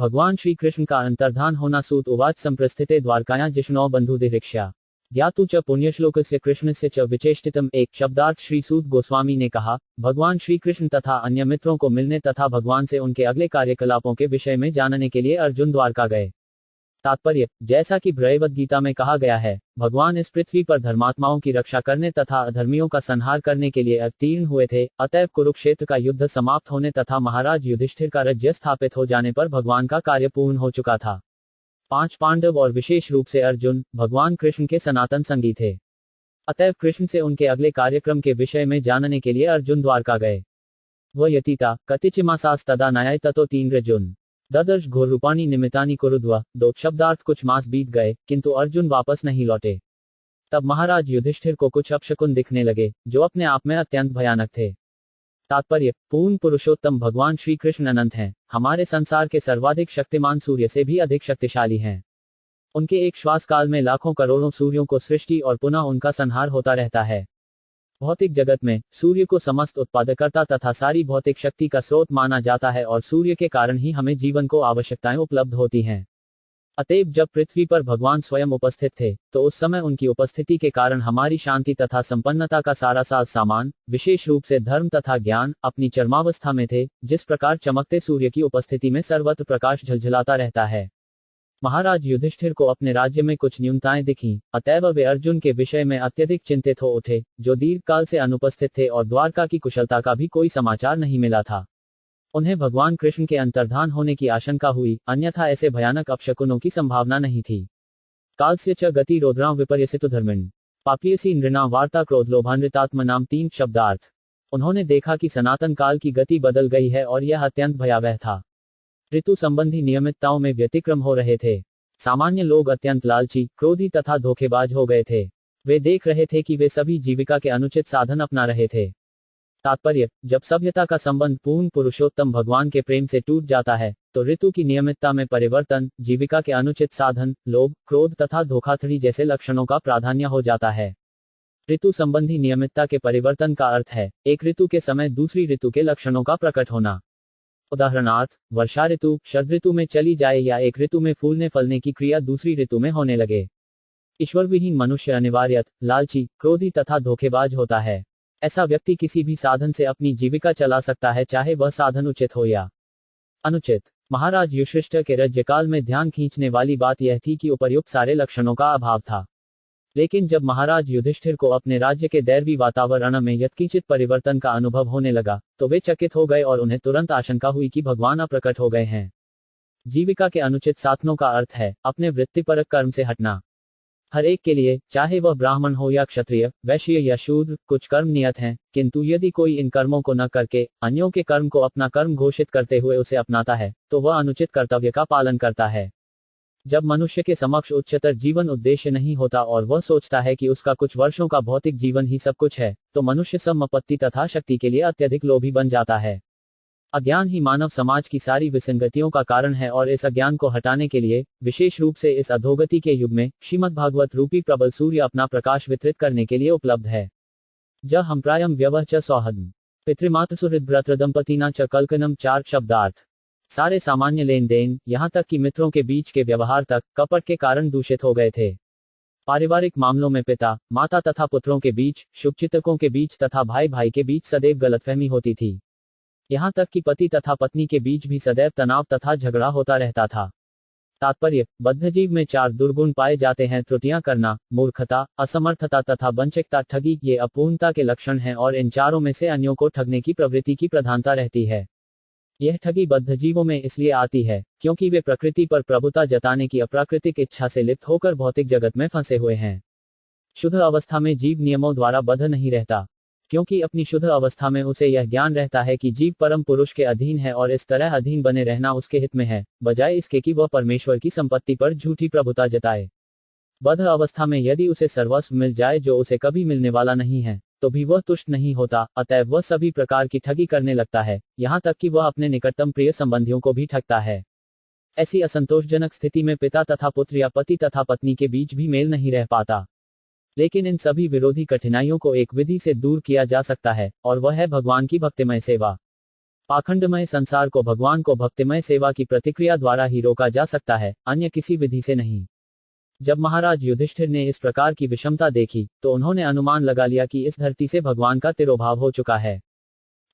भगवान श्री कृष्ण का अंतर्धान होना। सूत उवाच संप्रस्थिते द्वारकाया जिष्णो बंधुदिरिक्षा ज्ञातु च पुण्यश्लोकस्य कृष्णस्य च विचेष्टितम। एक शब्दार्थ श्री सूत गोस्वामी ने कहा, भगवान श्री कृष्ण तथा अन्य मित्रों को मिलने तथा भगवान से उनके अगले कार्यकलापों के विषय में जानने के लिए अर्जुन द्वारका गए। तात्पर्य, जैसा कि भगवद गीता में कहा गया है, भगवान इस पृथ्वी पर धर्मात्माओं की रक्षा करने तथा अधर्मियों का संहार करने के लिए अवतीर्ण हुए थे। अतएव कुरुक्षेत्र का युद्ध समाप्त होने तथा महाराज युधिष्ठिर का राज्य स्थापित हो जाने पर भगवान का कार्य पूर्ण हो चुका था। 5 पांडव और विशेष रूप से अर्जुन भगवान कृष्ण के सनातन संगी थे। अतएव कृष्ण से उनके अगले कार्यक्रम के विषय में जानने के लिए अर्जुन द्वारका गए। वह यतीता कतिचिमासास तदा न्याय ततो 3 अर्जुन ददर्श घोर रूपाणी निमितानी कुरुद्वा। 2 शब्दार्थ कुछ मास बीत गए किंतु अर्जुन वापस नहीं लौटे। तब महाराज युधिष्ठिर को कुछ अपशकुन दिखने लगे जो अपने आप में अत्यंत भयानक थे। तात्पर्य, पूर्ण पुरुषोत्तम भगवान श्री कृष्ण अनंत हैं, हमारे संसार के सर्वाधिक शक्तिमान सूर्य से भी अधिक शक्तिशाली हैं। उनके एक श्वास काल में लाखों करोड़ों सूर्यों को सृष्टि और पुनः उनका संहार होता रहता है। भौतिक जगत में सूर्य को समस्त उत्पादकर्ता तथा सारी भौतिक शक्ति का स्रोत माना जाता है और सूर्य के कारण ही हमें जीवन को आवश्यकताएं उपलब्ध होती हैं। अतएव जब पृथ्वी पर भगवान स्वयं उपस्थित थे तो उस समय उनकी उपस्थिति के कारण हमारी शांति तथा संपन्नता का सारा साज सामान, विशेष रूप से धर्म तथा ज्ञान, अपनी चरमावस्था में थे। जिस प्रकार चमकते सूर्य की उपस्थिति में सर्वत्र प्रकाश झलझलाता रहता है। महाराज युधिष्ठिर को अपने राज्य में कुछ न्यूनताएं दिखीं, अतएव वे अर्जुन के विषय में अत्यधिक चिंतित हो उठे, जो दीर्घ काल से अनुपस्थित थे और द्वारका की कुशलता का भी कोई समाचार नहीं मिला था। उन्हें भगवान कृष्ण के अंतर्धान होने की आशंका हुई, अन्यथा ऐसे भयानक अपशकुनों की संभावना नहीं थी। कालस्य च गति रोद्रां विपर्यसितु धर्मिण पापीयसी नृणां वार्ता क्रोध लोभान्वितात्म नाम 3 शब्दार्थ। उन्होंने देखा कि सनातन काल की गति बदल गई है और यह अत्यंत भयावह था। ऋतु संबंधी नियमितताओं में व्यतिक्रम हो रहे थे। सामान्य लोग अत्यंत लालची, क्रोधी तथा धोखेबाज हो गए थे। वे देख रहे थे कि वे सभी जीविका के अनुचित साधन अपना रहे थे। तात्पर्य, जब सभ्यता का संबंध पूर्ण पुरुषोत्तम भगवान के प्रेम से टूट जाता है तो ऋतु की नियमितता में परिवर्तन, जीविका के अनुचित साधन, लोभ, क्रोध तथा धोखाधड़ी जैसे लक्षणों का प्राधान्य हो जाता है। ऋतु संबंधी नियमितता के परिवर्तन का अर्थ है एक ऋतु के समय दूसरी ऋतु के लक्षणों का प्रकट होना। उदाहरणार्थ, वर्षा ऋतु शरद ऋतु में चली जाए या एक ऋतु में फूलने फलने की क्रिया दूसरी ऋतु में होने लगे। ईश्वर विहीन मनुष्य अनिवार्यत लालची, क्रोधी तथा धोखेबाज होता है। ऐसा व्यक्ति किसी भी साधन से अपनी जीविका चला सकता है, चाहे वह साधन उचित हो या अनुचित। महाराज युधिष्ठिर के राज्यकाल में ध्यान खींचने वाली बात यह थी कि उपर्युक्त सारे लक्षणों का अभाव था। लेकिन जब महाराज युधिष्ठिर को अपने राज्य के दैवी वातावरण में यत्किंचित परिवर्तन का अनुभव होने लगा तो वे चकित हो गए और उन्हें तुरंत आशंका हुई कि भगवान अप्रकट हो गए हैं। जीविका के अनुचित साधनों का अर्थ है अपने वृत्तिपरक कर्म से हटना। हर एक के लिए, चाहे वह ब्राह्मण हो या क्षत्रिय, वैश्य या शूद्र, कुछ कर्म नियत हैं, किंतु यदि कोई इन कर्मों को न करके अन्यों के कर्म को अपना कर्म घोषित करते हुए उसे अपनाता है तो वह अनुचित कर्तव्य का पालन करता है। जब मनुष्य के समक्ष उच्चतर जीवन उद्देश्य नहीं होता और वह सोचता है कि उसका कुछ वर्षों का भौतिक जीवन ही सब कुछ है, तो मनुष्य संपत्ति तथा शक्ति के लिए अत्यधिक लोभी बन जाता है। अज्ञान ही मानव समाज की सारी विसंगतियों का कारण है और इस अज्ञान को हटाने के लिए, विशेष रूप से इस अधोगति के युग में, श्रीमद् भागवत रूपी प्रबल सूर्य अपना प्रकाश वितरित करने के लिए उपलब्ध है। ज हम प्रायम व्यवह च सौहदम पितृमातृ सुहृद भ्रातृ दंपतिना च कल्कनम 4 शब्दार्थ। सारे सामान्य लेन देन, यहाँ तक कि मित्रों के बीच के व्यवहार तक, कपट के कारण दूषित हो गए थे। पारिवारिक मामलों में पिता, माता तथा पुत्रों के बीच, शुभचिंतकों के बीच तथा भाई भाई के बीच सदैव गलतफहमी होती थी। यहाँ तक कि पति तथा पत्नी के बीच भी सदैव तनाव तथा झगड़ा होता रहता था। तात्पर्य, बद्धजीव में 4 दुर्गुण पाए जाते हैं: त्रुटियां करना, मूर्खता, असमर्थता तथा वंचितता। ठगी ये अपूर्णता के लक्षण हैं और इन चारों में से अन्यों को ठगने की प्रवृत्ति की प्रधानता रहती है। यह ठगी बद्धजीवों में इसलिए आती है क्योंकि वे प्रकृति पर प्रभुता जताने की अप्राकृतिक इच्छा से लिप्त होकर भौतिक जगत में फंसे हुए हैं। शुद्ध अवस्था में जीव नियमों द्वारा बद्ध नहीं रहता, क्योंकि अपनी शुद्ध अवस्था में उसे यह ज्ञान रहता है कि जीव परम पुरुष के अधीन है और इस तरह अधीन बने रहना उसके हित में है, बजाय इसके कि वह परमेश्वर की संपत्ति पर झूठी प्रभुता जताए। बद्ध अवस्था में यदि उसे सर्वस्व मिल जाए जो उसे कभी मिलने वाला नहीं है, तो भी वह तुष्ट नहीं होता, अतएव वह सभी प्रकार की ठगी करने लगता है, यहाँ तक कि वह अपने निकटतम प्रिय संबंधियों को भी ठगता है। ऐसी असंतोषजनक स्थिति में पिता तथा पुत्र या पति तथा पत्नी के बीच भी मेल नहीं रह पाता। लेकिन इन सभी विरोधी कठिनाइयों को एक विधि से दूर किया जा सकता है, और वह है भगवान की भक्तिमय सेवा। पाखंडमय संसार को भगवान को भक्तिमय सेवा की प्रतिक्रिया द्वारा ही रोका जा सकता है, अन्य किसी विधि से नहीं। जब महाराज युधिष्ठिर ने इस प्रकार की विषमता देखी, तो उन्होंने अनुमान लगा लिया कि इस धरती से भगवान का तिरोभाव हो चुका है।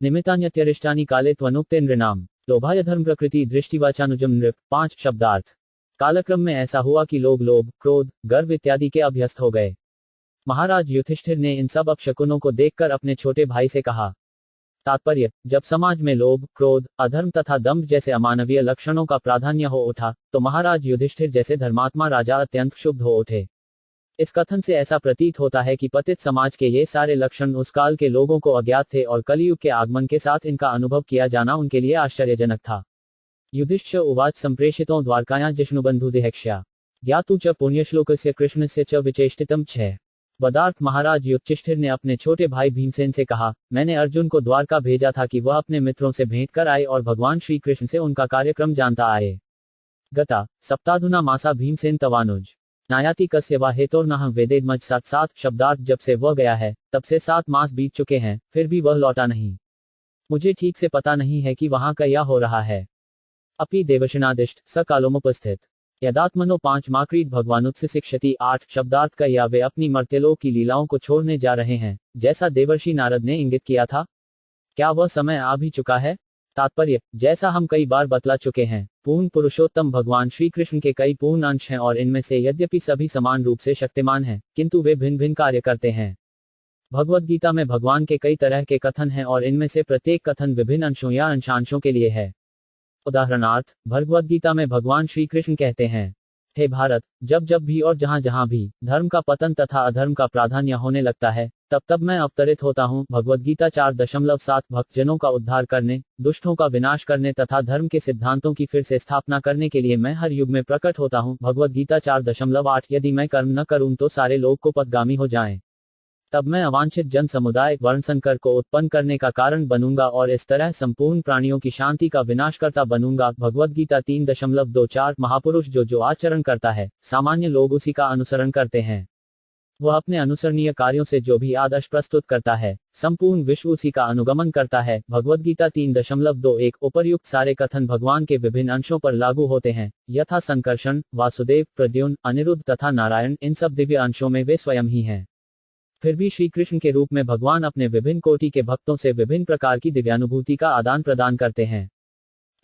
निमित्तान्यत्यरिष्टानि काले त्वनुक्ते नृणाम लोभाय धर्म प्रकृति दृष्टिवाचानुजम नृप। 5 शब्दार्थ। कालक्रम में ऐसा हुआ कि लोग लोभ, क्रोध, गर्व इत्यादि के अभ्यस्त हो गए। महाराज युधिष्ठिर ने इन सब अपशकुनों को देखकर अपने छोटे भाई से कहा। तात्पर्य, जब समाज में लोभ, क्रोध, अधर्म तथा दंभ जैसे अमानवीय लक्षणों का प्राधान्य हो उठा, तो महाराज युधिष्ठिर जैसे धर्मात्मा राजा अत्यंत क्षुब्ध हो उठे। इस कथन से ऐसा प्रतीत होता है कि पतित समाज के ये सारे लक्षण उस काल के लोगों को अज्ञात थे और कलियुग के आगमन के साथ इनका अनुभव किया जाना उनके लिए आश्चर्यजनक था। युधिष्ठिर उवाच संप्रेषितो द्वारकायां जिष्णुबंधुदिहेक्ष्या ज्ञातु च पुण्यश्लोकस्य कृष्णस्य च विचेष्टितम् 6। पदार्थ। महाराज युधिष्ठिर ने अपने छोटे भाई भीमसेन से कहा, मैंने अर्जुन को द्वारका भेजा था कि वह अपने मित्रों से भेंट कर आए और भगवान श्री कृष्ण से उनका कार्यक्रम जानता आए। गता सप्ताधुना मासा भीमसेन तवानुज नायाति कस्य वा हेतोर्नः वेदेद्मज। 7 शब्दार्थ। जब से वह गया है, तब से 7 मास बीत चुके हैं, फिर भी वह लौटा नहीं। मुझे ठीक से पता नहीं है कि वहां क्या हो रहा है। अपि देवशनादिष्ट स कालोमुपस्थित यदात्मनो 5 माक्रीड भगवानुत्स शिक्षति। 8 शब्दार्थ। का या वे अपनी मर्त्यलोक की लीलाओं को छोड़ने जा रहे हैं, जैसा देवर्षि नारद ने इंगित किया था। क्या वह समय आ भी चुका है? तात्पर्य, जैसा हम कई बार बतला चुके हैं, पूर्ण पुरुषोत्तम भगवान श्री कृष्ण के कई पूर्ण अंश हैं और इनमें से यद्यपि सभी समान रूप से शक्तिमान हैं, किंतु वे भिन्न भिन्न कार्य करते हैं। भगवद गीता में भगवान के कई तरह के कथन हैं और इनमें से प्रत्येक कथन विभिन्न अंशों या अंशांशों के लिए है। उदाहरणार्थ, भगवद गीता में भगवान श्री कृष्ण कहते हैं, हे भारत, जब जब भी और जहां जहां भी धर्म का पतन तथा अधर्म का प्राधान्य होने लगता है, तब तब मैं अवतरित होता हूँ। भगवद गीता 4.7। भक्तजनों का उद्धार करने, दुष्टों का विनाश करने तथा धर्म के सिद्धांतों की फिर से स्थापना करने के लिए मैं हर युग में प्रकट होता हूँ। भगवद गीता 4.8। यदि मैं कर्म न करूँ तो सारे लोग को पथगामी हो जाएं। तब मैं अवांछित जन समुदाय वर्ण संकर को उत्पन्न करने का कारण बनूंगा और इस तरह संपूर्ण प्राणियों की शांति का विनाशकर्ता बनूंगा। भगवद गीता 3.24। महापुरुष जो आचरण करता है, सामान्य लोग उसी का अनुसरण करते हैं। वह अपने अनुसरणीय कार्यों से जो भी आदर्श प्रस्तुत करता है, संपूर्ण विश्व उसी का अनुगमन करता है। भगवद गीता 3.21। उपर्युक्त सारे कथन भगवान के विभिन्न अंशों पर लागू होते हैं, यथा संकर्षण, वासुदेव, प्रद्युम्न, अनिरुद्ध तथा नारायण। इन सब दिव्य अंशों में वे स्वयं ही हैं। फिर भी श्री कृष्ण के रूप में भगवान अपने विभिन्न कोटि के भक्तों से विभिन्न प्रकार की दिव्यानुभूति का आदान प्रदान करते हैं।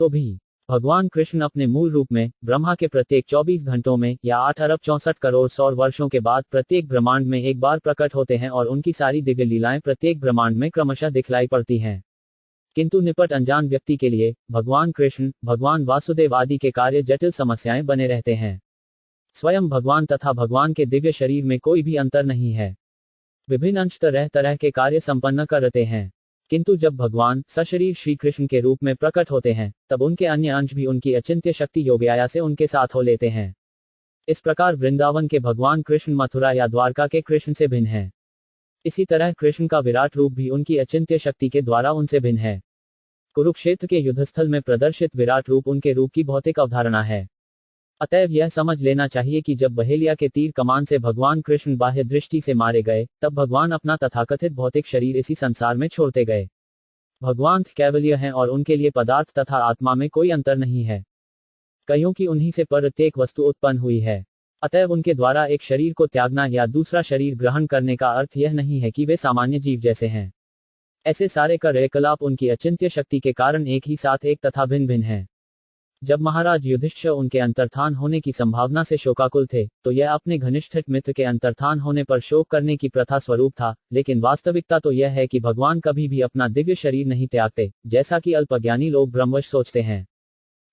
तो भी भगवान कृष्ण अपने मूल रूप में ब्रह्मा के प्रत्येक 24 घंटों में या 8 अरब 64 करोड़ सौर वर्षों के बाद प्रत्येक ब्रह्मांड में एक बार प्रकट होते हैं और उनकी सारी दिव्य लीलाएं प्रत्येक ब्रह्मांड में क्रमशः दिखलाई पड़ती हैं। किंतु निपट अनजान व्यक्ति के लिए भगवान कृष्ण, भगवान वासुदेव आदि के कार्य जटिल समस्याएं बने रहते हैं। स्वयं भगवान तथा भगवान के दिव्य शरीर में कोई भी अंतर नहीं है। विभिन्न अंश तरह तरह के कार्य संपन्न करते हैं, किंतु जब भगवान सशरीर श्री कृष्ण के रूप में प्रकट होते हैं, तब उनके अन्य अंश भी उनकी अचिंत्य शक्ति योगमाया से उनके साथ हो लेते हैं। इस प्रकार वृंदावन के भगवान कृष्ण मथुरा या द्वारका के कृष्ण से भिन्न है। इसी तरह कृष्ण का विराट रूप भी उनकी अचिंत्य शक्ति के द्वारा उनसे भिन्न है। कुरुक्षेत्र के युद्धस्थल में प्रदर्शित विराट रूप उनके रूप की भौतिक अवधारणा है। अतएव यह समझ लेना चाहिए कि जब बहेलिया के तीर कमान से भगवान कृष्ण बाह्य दृष्टि से मारे गए, तब भगवान अपना तथाकथित भौतिक शरीर इसी संसार में छोड़ते गए। भगवान कैवल्य हैं और उनके लिए पदार्थ तथा आत्मा में कोई अंतर नहीं है, कईयों की उन्हीं से प्रत्येक वस्तु उत्पन्न हुई है। अतएव उनके द्वारा एक शरीर को त्यागना या दूसरा शरीर ग्रहण करने का अर्थ यह नहीं है कि वे सामान्य जीव जैसे हैं। ऐसे सारे कार्यकलाप उनकी अचिंत्य शक्ति के कारण एक ही साथ एक तथा भिन्न भिन्न है। जब महाराज युधिष्ठिर उनके अंतर्धान होने की संभावना से शोकाकुल थे, तो यह अपने घनिष्ठ मित्र के अंतर्धान होने पर शोक करने की प्रथा स्वरूप था, लेकिन वास्तविकता तो यह है कि भगवान कभी भी अपना दिव्य शरीर नहीं त्यागते, जैसा कि अल्पज्ञानी लोग भ्रमवश सोचते हैं।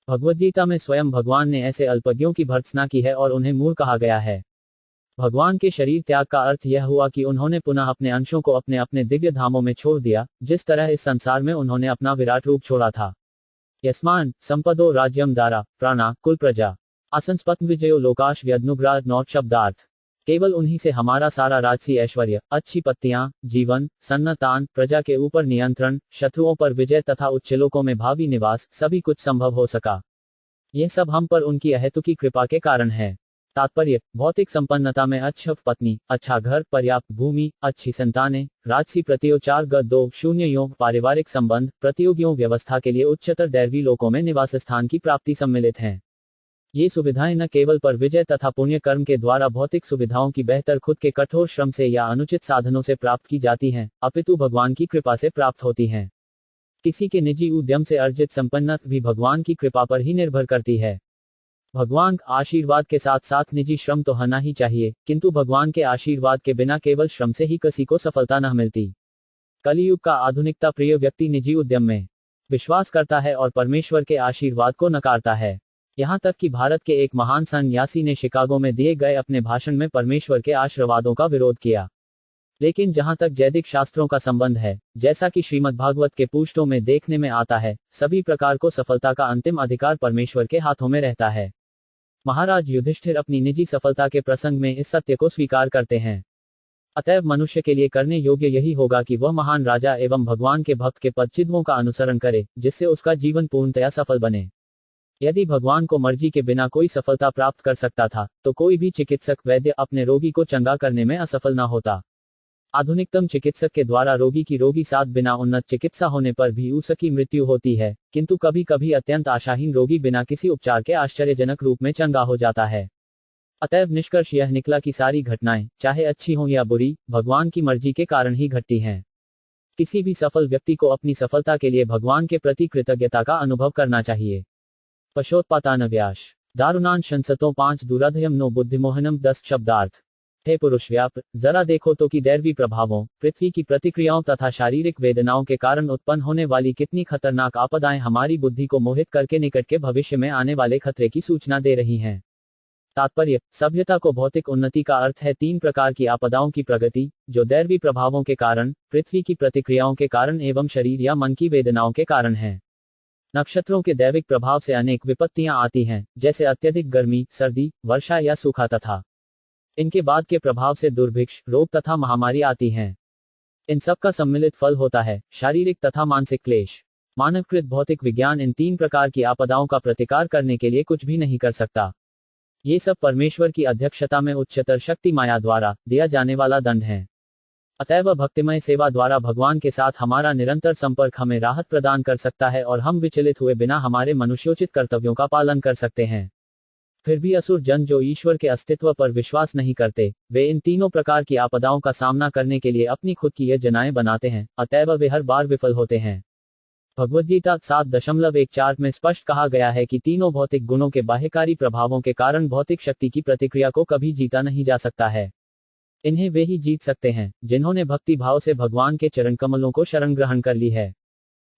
भगवद्गीता में स्वयं भगवान ने ऐसे अल्पज्ञों की भर्त्सना की है और उन्हें मूर्ख कहा गया है। भगवान के शरीर त्याग का अर्थ यह हुआ कि उन्होंने पुनः अपने अंशों को अपने अपने दिव्य धामों में छोड़ दिया, जिस तरह इस संसार में उन्होंने अपना विराट रूप छोड़ा था। यस्मान संपदो राज्यम दारा प्राणा कुल प्रजा असंस्पत्न विजयो लोकाश व्यदनुग्राह 9 शब्दार्थ। केवल उन्हीं से हमारा सारा राजसी ऐश्वर्य, अच्छी पत्तियां, जीवन, सन्नतान, प्रजा के ऊपर नियंत्रण, शत्रुओं पर विजय तथा उच्चलोकों में भावी निवास, सभी कुछ संभव हो सका। यह सब हम पर उनकी अहेतुकी कृपा के कारण है। तात्पर्य, भौतिक संपन्नता में अच्छी पत्नी, अच्छा घर, पर्याप्त भूमि, अच्छी संतानें, राजसी प्रत्योचार ग 2 योग पारिवारिक संबंध, प्रतियोगियों व्यवस्था के लिए उच्चतर दैवी लोकों में निवास स्थान की प्राप्ति सम्मिलित हैं। ये सुविधाएं न केवल पर विजय तथा पुण्य कर्म के द्वारा भौतिक सुविधाओं की बेहतर खुद के कठोर श्रम से या अनुचित साधनों से प्राप्त की जाती हैं, अपितु भगवान की कृपा से प्राप्त होती हैं। किसी के निजी उद्यम से अर्जित संपन्नता भी भगवान की कृपा पर ही निर्भर करती है। भगवान के आशीर्वाद के साथ साथ निजी श्रम तो होना ही चाहिए, किंतु भगवान के आशीर्वाद के बिना केवल श्रम से ही किसी को सफलता न मिलती। कलियुग का आधुनिकता प्रिय व्यक्ति निजी उद्यम में विश्वास करता है और परमेश्वर के आशीर्वाद को नकारता है। यहाँ तक कि भारत के एक महान सन्यासी ने शिकागो में दिए गए अपने भाषण में परमेश्वर के आशीर्वादों का विरोध किया। लेकिन जहां तक वैदिक शास्त्रों का संबंध है, जैसा कि श्रीमद् भागवत के पुष्टों में देखने में आता है, सभी प्रकार को सफलता का अंतिम अधिकार परमेश्वर के हाथों में रहता है। महाराज युधिष्ठिर अपनी निजी सफलता के प्रसंग में इस सत्य को स्वीकार करते हैं। अतएव मनुष्य के लिए करने योग्य यही होगा कि वह महान राजा एवं भगवान के भक्त के पदचिह्नों का अनुसरण करे, जिससे उसका जीवन पूर्णतया सफल बने। यदि भगवान को मर्जी के बिना कोई सफलता प्राप्त कर सकता था, तो कोई भी चिकित्सक वैद्य अपने रोगी को चंगा करने में असफल न होता। आधुनिकतम चिकित्सक के द्वारा रोगी की रोगी साथ बिना उन्नत चिकित्सा होने पर भी उसकी मृत्यु होती है, किंतु कभी कभी अत्यंत आशाहीन रोगी बिना किसी उपचार के आश्चर्यजनक रूप में चंगा हो जाता है। अतएव निष्कर्ष यह निकला कि सारी घटनाएं, चाहे अच्छी हों या बुरी, भगवान की मर्जी के कारण ही घटती हैं। किसी भी सफल व्यक्ति को अपनी सफलता के लिए भगवान के प्रति कृतज्ञता का अनुभव करना चाहिए। पशोत्पातान व्यास दारुणान शंसतो 5 दुराधयम नो बुद्धिमोहनम 10 शब्दार्थ। हे पुरुष व्याप, जरा देखो तो कि दैवी प्रभावों, पृथ्वी की प्रतिक्रियाओं तथा शारीरिक वेदनाओं के कारण उत्पन्न होने वाली कितनी खतरनाक आपदाएं हमारी बुद्धि को मोहित करके निकट के भविष्य में आने वाले खतरे की सूचना दे रही हैं। तात्पर्य, सभ्यता को भौतिक उन्नति का अर्थ है 3 प्रकार की आपदाओं की प्रगति, जो दैवी प्रभावों के कारण, पृथ्वी की प्रतिक्रियाओं के कारण एवं शरीर या मन की वेदनाओं के कारण है। नक्षत्रों के दैविक प्रभाव से अनेक विपत्तियां आती हैं, जैसे अत्यधिक गर्मी, सर्दी, वर्षा या सूखा तथा इनके बाद के प्रभाव से दुर्भिक्ष, रोग तथा महामारी आती हैं। इन सब का सम्मिलित फल होता है शारीरिक तथा मानसिक क्लेश। मानवकृत भौतिक विज्ञान इन 3 प्रकार की आपदाओं का प्रतिकार करने के लिए कुछ भी नहीं कर सकता। ये सब परमेश्वर की अध्यक्षता में उच्चतर शक्ति माया द्वारा दिया जाने वाला दंड है। अतएव भक्तिमय सेवा द्वारा भगवान के साथ हमारा निरंतर संपर्क हमें राहत प्रदान कर सकता है और हम विचलित हुए बिना हमारे मनुष्योचित कर्तव्यों का पालन कर सकते हैं। फिर भी असुर जन जो ईश्वर के अस्तित्व पर विश्वास नहीं करते, वे इन तीनों प्रकार की आपदाओं का सामना करने के लिए अपनी खुद की योजनाएं बनाते हैं, अतएव वे हर बार विफल होते हैं। भगवद्गीता 7.14 में स्पष्ट कहा गया है कि तीनों भौतिक गुणों के बाह्यकारी प्रभावों के कारण भौतिक शक्ति की प्रतिक्रिया को कभी जीता नहीं जा सकता है। इन्हें वे ही जीत सकते हैं जिन्होंने भक्ति भाव से भगवान के चरण कमलों को शरण ग्रहण कर ली है।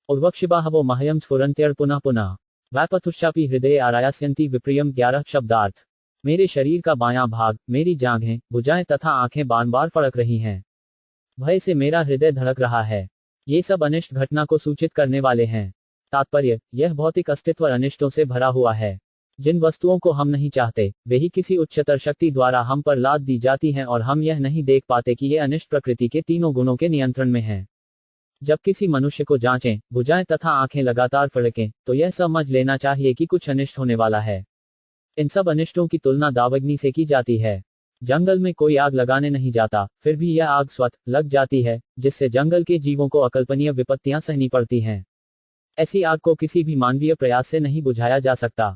उर्वक्षिबाहवो महयम स्फुरन्त्यर् पुनः पुनः वैपथुश्चापि हृदय आरायस्यन्ति विप्रियम 11 शब्दार्थ। मेरे शरीर का बायां भाग, मेरी जांघें, भुजाएं तथा आंखें बार बार फड़क रही हैं। भय से मेरा हृदय धड़क रहा है। ये सब अनिष्ट घटना को सूचित करने वाले हैं। तात्पर्य, यह भौतिक अस्तित्व अनिष्टों से भरा हुआ है। जिन वस्तुओं को हम नहीं चाहते, वे ही किसी उच्चतर शक्ति द्वारा हम पर लाद दी जाती हैं और हम यह नहीं देख पाते कि ये अनिष्ट प्रकृति के तीनों गुणों के नियंत्रण में हैं। जब किसी मनुष्य को जांचें, भुजाएं तथा आंखें लगातार फड़कें, तो यह समझ लेना चाहिए कि कुछ अनिष्ट होने वाला है। इन सब अनिष्टों की तुलना दावाग्नि से की जाती है। जंगल में कोई आग लगाने नहीं जाता, फिर भी यह आग स्वतः लग जाती है, जिससे जंगल के जीवों को अकल्पनीय विपत्तियां सहनी पड़ती हैं। ऐसी आग को किसी भी मानवीय प्रयास से नहीं बुझाया जा सकता।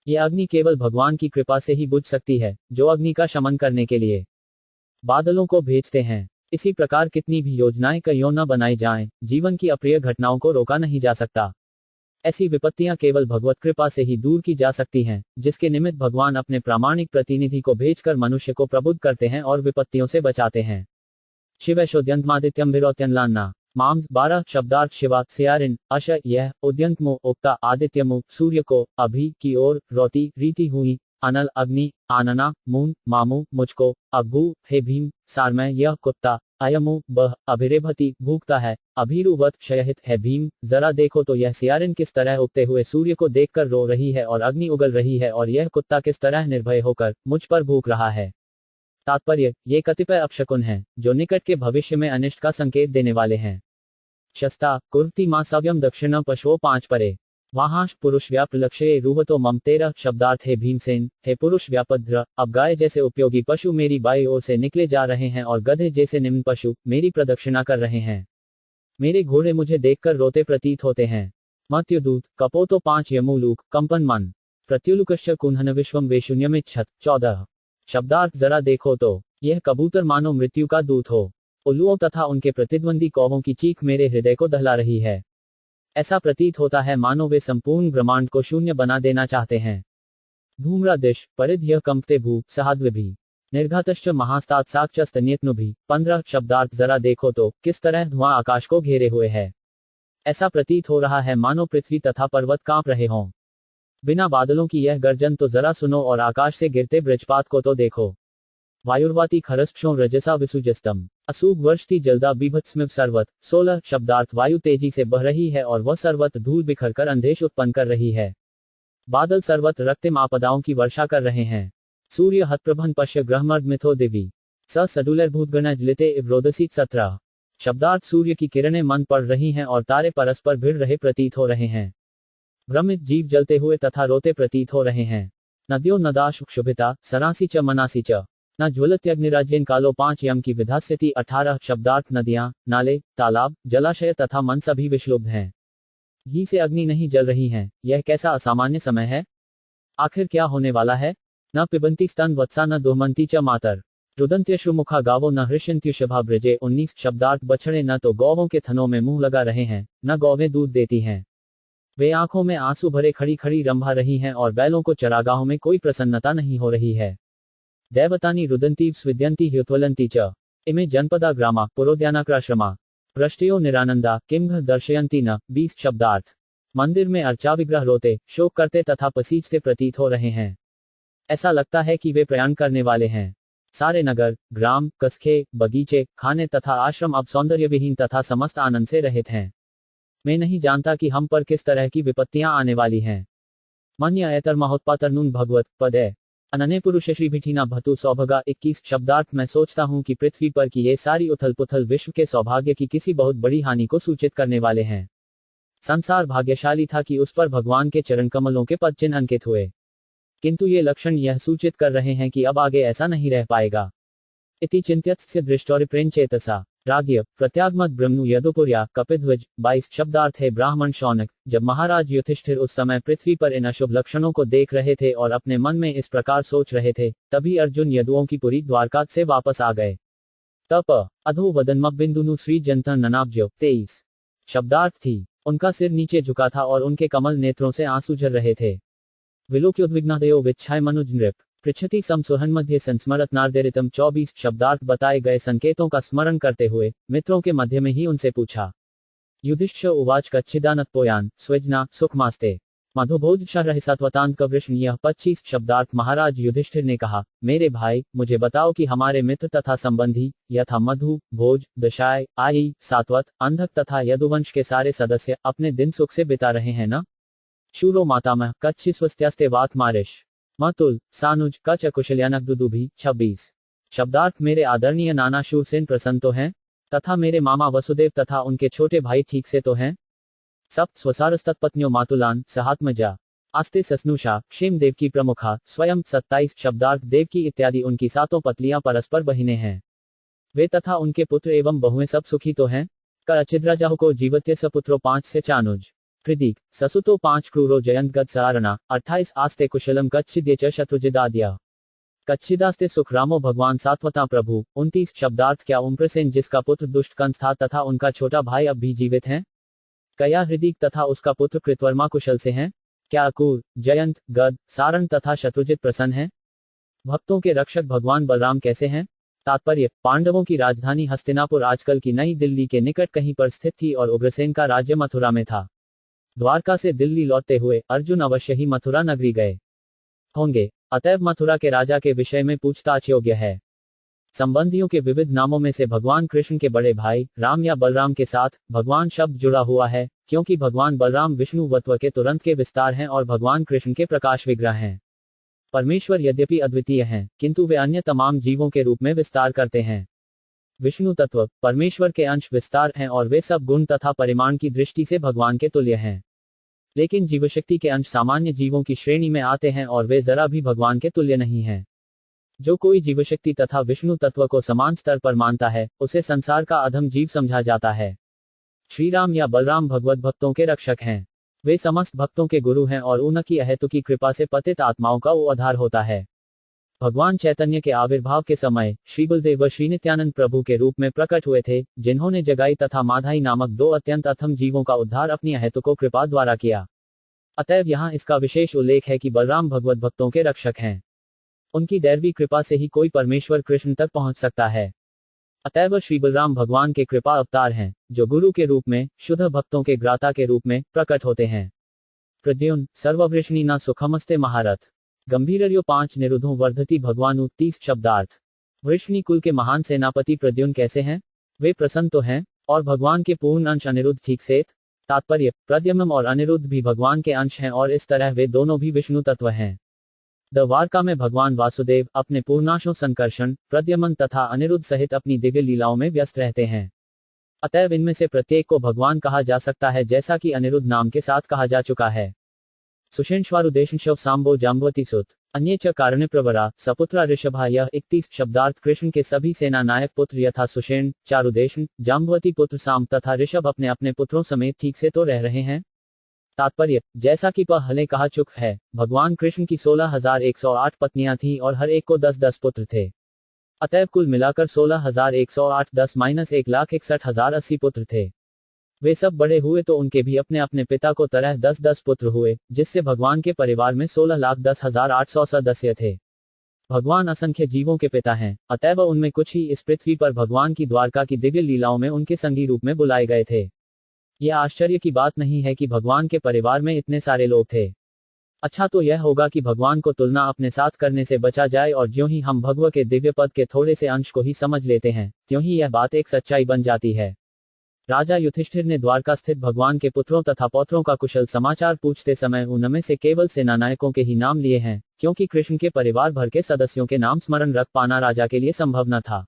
यह अग्नि केवल भगवान की कृपा से ही बुझ सकती है, जो अग्नि का शमन करने के लिए बादलों को भेजते हैं। इसी प्रकार कितनी भी योजनाएं क्यों न बनाई जाएं, जीवन की अप्रिय घटनाओं को रोका नहीं जा सकता। ऐसी विपत्तियां केवल भगवत कृपा से ही दूर की जा सकती हैं, जिसके निमित्त भगवान अपने प्रामाणिक प्रतिनिधि को भेजकर मनुष्य को प्रबुद्ध करते हैं और विपत्तियों से बचाते हैं। शिवैशोद्यंतमादित्यम विरोत्यनलान्ना माम्स 12 शब्दार्थ शिवा सियारिन अश यह उद्यंतमो उक्ता आदित्यमु सूर्य को अभी की ओर रोती रीति हुई अनल अग्नि आनना मून मामू मुझको अभू हे भीम सारमय यह कुत्ता अयमु बह अभिरेभति भूखता है अभिरुवत शयहित है भीम। जरा देखो तो यह सियारिन किस तरह उगते हुए सूर्य को देखकर रो रही है और अग्नि उगल रही है और यह कुत्ता किस तरह निर्भय होकर मुझ पर भूख रहा है। तात्पर्य, ये कतिपय अपशकुन हैं, जो निकट के भविष्य में अनिष्ट का संकेत देने वाले हैं। शस्ता कुर्ति मासव्यम दक्षिण पशुओं 5 परे। वहांश पुरुष व्याप लक्ष्य रूहतो मम 13 शब्दार्थ है भीमसेन, हे पुरुष व्यापद्र, अब गाय जैसे उपयोगी पशु मेरी बाई ओर से निकले जा रहे हैं और गधे जैसे निम्न पशु मेरी प्रदक्षिणा कर रहे हैं। मेरे घोड़े मुझे देखकर रोते प्रतीत होते हैं। मत्युदूत कपोतो 5 यमूलूक कंपन मन प्रत्युलुकश्च कुन्हन विश्वम वे शून्यमित छत 14। शब्दार्थ जरा देखो तो, यह कबूतर मानो मृत्यु का दूत हो। उल्लुओं तथा उनके प्रतिद्वंदी कौवों की चीख मेरे हृदय को दहला रही है। ऐसा प्रतीत होता है मानो वे संपूर्ण ब्रह्मांड को शून्य बना देना चाहते हैं। धूम्रादिश परिध्य कंपते भू सहाद्विभि निर्घातश्च महास्तात साक्षस्तन्यत्नुभि 15। शब्दार्थ जरा देखो तो, किस तरह धुआं आकाश को घेरे हुए है। ऐसा प्रतीत हो रहा है मानो पृथ्वी तथा पर्वत कांप रहे हों। बिना बादलों की यह गर्जन तो जरा सुनो और आकाश से गिरते वृक्षपात को तो देखो। वायुर्वाती खरस्क्षों रजसा विसुजस्तम असूग वर्षती जलदा बीभत्स्मिव सर्वत 16। शब्दार्थ वायु तेजी से बह रही है और वह सर्वत धूल बिखरकर अंधेश उत्पन्न कर रही है। बादल सर्वत रक्तिम आपदाओं की वर्षा कर रहे हैं। सूर्य हतप्रभन पश्य ग्रहमर्द मिथो दिवि स सडुलर्भूतगण जलिते इवरोदसीत 17। शब्दार्थ सूर्य की किरणें मन पड़ रही हैं और तारे परस्पर भिड़ रहे प्रतीत हो रहे हैं। भ्रमित जीव जलते हुए तथा रोते प्रतीत हो रहे हैं। नद्यो नदाश क्षुभिता सरासी च मनासी च न ज्वलत्यग्निराज्यन कालो 5 यम की विधास्यति 18। शब्दार्थ नदियां, नाले, तालाब, जलाशय तथा मन सभी विषलुब्ध हैं। घी से अग्नि नहीं जल रही हैं। यह कैसा असामान्य समय है। आखिर क्या होने वाला है। न पिबंती स्तन वत्सा न दोहमंती च मातर रुदंत्यश्रुमुखा गावो न हृष्यंत्युषभा ब्रजे 19। शब्दार्थ बछड़े न तो गौवों के थनों में मुंह लगा रहे हैं, न गौवें दूध देती हैं। वे आंखों में आंसू भरे खड़ी खड़ी रंभा रही हैं और बैलों को चरागाहों में कोई प्रसन्नता नहीं हो रही है। दैवतानी रुदंती स्विद्यंती ह्युत्वलंती च इमे जनपदा ग्रामा पुरोद्यानाक्राश्रमा पृष्ठयो निरानंदा किंघ दर्शयंती न 20। शब्दार्थ मंदिर में अर्चा विग्रह रोते शोक करते तथा पसीजते प्रतीत हो रहे हैं। ऐसा लगता है कि वे प्रयाण करने वाले हैं। सारे नगर, ग्राम, कस्बे, बगीचे, खाने तथा आश्रम अब सौंदर्यविहीन तथा समस्त आनंद से रहित हैं। मैं नहीं जानता कि हम पर किस तरह की विपत्तियां आने वाली हैं। मन्य एतर महोत्पातरनुन भगवत पदे अनने पुरुष श्रीभिठिना भतु सौभगा 21। शब्दार्थ मैं सोचता हूं कि पृथ्वी पर की ये सारी उथल पुथल विश्व के सौभाग्य की किसी बहुत बड़ी हानि को सूचित करने वाले हैं। संसार भाग्यशाली था कि उस पर भगवान के चरण कमलों के पद चिन्ह अंकित हुए, किंतु ये लक्षण यह सूचित कर रहे हैं कि अब आगे ऐसा नहीं रह पाएगा। इति चिंत्यत्स्य दृष्टौरिप्रेंचेतसा राज्य प्रत्यागमत ब्रह्मनु यदुपुर्या कपिध्वज 22। शब्दार्थ है ब्राह्मण शौनक जब महाराज युधिष्ठिर उस समय पृथ्वी पर इन अशुभ लक्षणों को देख रहे थे और अपने मन में इस प्रकार सोच रहे थे, तभी अर्जुन यदुओं की पुरी द्वारका से वापस आ गए। तप अधो वदन्म बिंदुनु श्री जंतन ननाब्जो 23। शब्दार्थ थी, उनका सिर नीचे झुका था और उनके कमल नेत्रों से आंसू झर रहे थे। विलोक्योद्विग्नादयो विच्छाय मनुज नृप पृच्छति समसुहन मध्य संस्मरत नारदेरितम 24। शब्दार्थ बताए गए संकेतों का स्मरण करते हुए मित्रों के मध्य में ही उनसे पूछा। युधिष्ठिर उवाच कच्छिदानत्पोयान स्विजना सुखमास्ते मधुभोज शहरहिसात्वतांत कवृष्ण यह 25। शब्दार्थ महाराज युधिष्ठिर ने कहा, मेरे भाई मुझे बताओ कि हमारे मित्र तथा संबंधी यथा मधु, भोज, दशाय, आई, सात्वत, अंधक तथा यदुवंश के सारे सदस्य अपने दिन सुख से बिता रहे हैं न। शूरो मातामह कच्छी स्वस्त्यास्ते वात मारिश मतुल सानुज कच कुशल्यानक दुदुभी 26। शब्दार्थ मेरे आदरणीय नाना शूरसेन प्रसन्न तो हैं, तथा मेरे मामा वसुदेव तथा उनके छोटे भाई ठीक से तो हैं। सप्त स्वसारस्तत्पत्न्यो मातुलान सहात्मजा आस्ते सस्नुषा क्षेम देव की प्रमुखा स्वयं 27। शब्दार्थ देवकी इत्यादि उनकी सातों पत्नियां परस्पर बहिनें हैं। वे तथा उनके पुत्र एवं बहुएं सब सुखी तो हैं। क अचिद्राजाहु को जीवत्य सपुत्रो 5 से चानुज प्रदीक ससुतो 5 क्रूरो जयंत गद सारणा 28। आस्ते कुशलम कच्छिद्य च शत्रुजिदाद्या कच्छिदास्ते सुख रामो भगवान सात्वता प्रभु 29। शब्दार्थ क्या उम्रसेन जिसका पुत्र दुष्ट कंस था तथा उनका छोटा भाई अब भी जीवित हैं। कया हृदिक तथा उसका पुत्र कृतवर्मा कुशल से हैं। क्या अकूर, जयंत, गद, सारण तथा शत्रुजित प्रसन्न हैं। भक्तों के रक्षक भगवान बलराम कैसे हैं। तात्पर्य पांडवों की राजधानी हस्तिनापुर आजकल की नई दिल्ली के निकट कहीं पर स्थित थी और उग्रसेन का राज्य मथुरा में था। द्वारका से दिल्ली लौटते हुए अर्जुन अवश्य ही मथुरा नगरी गए होंगे, अतएव मथुरा के राजा के विषय में पूछताछ योग्य है। संबंधियों के विविध नामों में से भगवान कृष्ण के बड़े भाई राम या बलराम के साथ भगवान शब्द जुड़ा हुआ है, क्योंकि भगवान बलराम विष्णु वत्व के तुरंत के विस्तार हैं और भगवान कृष्ण के प्रकाश विग्रह हैं। परमेश्वर यद्यपि अद्वितीय हैं, किंतु वे अन्य तमाम जीवों के रूप में विस्तार करते हैं। विष्णु तत्व परमेश्वर के अंश विस्तार हैं और वे सब गुण तथा परिमाण की दृष्टि से भगवान के तुल्य हैं। लेकिन जीवशक्ति के अंश सामान्य जीवों की श्रेणी में आते हैं और वे जरा भी भगवान के तुल्य नहीं हैं। जो कोई जीवशक्ति तथा विष्णु तत्व को समान स्तर पर मानता है, उसे संसार का अधम जीव समझा जाता है। श्री राम या बलराम भगवत भक्तों के रक्षक हैं। वे समस्त भक्तों के गुरु हैं और उनकी अहेतुकी कृपा से पतित आत्माओं का उद्धार होता है। भगवान चैतन्य के आविर्भाव के समय श्री बलदेव व श्री नित्यानंद प्रभु के रूप में प्रकट हुए थे, जिन्होंने जगाई तथा माधाई नामक दो अत्यंत अथम जीवों का उद्धार अपनी अहेतुको कृपा द्वारा किया। अतएव यहाँ इसका विशेष उल्लेख है कि बलराम भगवत भक्तों के रक्षक हैं। उनकी दैवी कृपा से ही कोई परमेश्वर कृष्ण तक पहुंच सकता है। अतएव श्री बलराम भगवान के कृपा अवतार हैं, जो गुरु के रूप में, शुद्ध भक्तों के ग्राता के रूप में प्रकट होते हैं। प्रद्युम्न सर्ववृष्णिना सुखमस्ते महारथ गंभीर्यो 5 निरुद्धों वर्धति भगवानु 30 शब्दार्थ। वृष्णि कुल के महान सेनापति प्रद्युम्न कैसे हैं? वे प्रसन्न तो हैं, और भगवान के पूर्ण अंश अनिरुद्ध ठीक से। तात्पर्य, प्रद्युम्न और अनिरुद्ध भी भगवान के अंश हैं और इस तरह वे दोनों भी विष्णु तत्व हैं। द्वारका में भगवान वासुदेव अपने पूर्णाशों संकर्षण, प्रद्युम्न तथा अनिरुद्ध सहित अपनी दिव्य लीलाओं में व्यस्त रहते हैं। अतएव इनमें से प्रत्येक को भगवान कहा जा सकता है, जैसा कि अनिरुद्ध नाम के साथ कहा जा चुका है। सुषेणश्वारुदेशंशव सांबो जाम्बवती सुत अन्य च कारणे प्रवरा सपुत्रा ऋषभा। यह 31 शब्दार्थ कृष्ण के सभी सेना नायक पुत्र यथा सुषेण, चारुदेशन, जाम्बवती पुत्र साम तथा ऋषभ अपने अपने पुत्रों समेत ठीक से तो रह रहे हैं। तात्पर्य, जैसा कि पहले कहा चुक है, भगवान कृष्ण की 16,108 पत्नियां थीं और हर एक को 10-10 पुत्र थे। अतएव कुल मिलाकर 16,108 10-1,61,080 पुत्र थे। वे सब बड़े हुए तो उनके भी अपने अपने पिता को तरह 10-10 पुत्र हुए, जिससे भगवान के परिवार में 16,10,800 सदस्य थे। भगवान असंख्य जीवों के पिता हैं, अतएव उनमें कुछ ही इस पृथ्वी पर भगवान की द्वारका की दिव्य लीलाओं में उनके संगी रूप में बुलाए गए थे। यह आश्चर्य की बात नहीं है कि भगवान के परिवार में इतने सारे लोग थे। अच्छा तो यह होगा कि भगवान को तुलना अपने साथ करने से बचा जाए, और ज्यों ही हम भगव के दिव्य पद के थोड़े से अंश को ही समझ लेते हैं, त्यों ही यह बात एक सच्चाई बन जाती है। राजा युधिष्ठिर ने द्वारका स्थित भगवान के पुत्रों तथा पौत्रों का कुशल समाचार पूछते समय उनमें से केवल सेनानायकों के ही नाम लिए हैं, क्योंकि कृष्ण के परिवार भर के सदस्यों के नाम स्मरण रख पाना राजा के लिए संभव न था।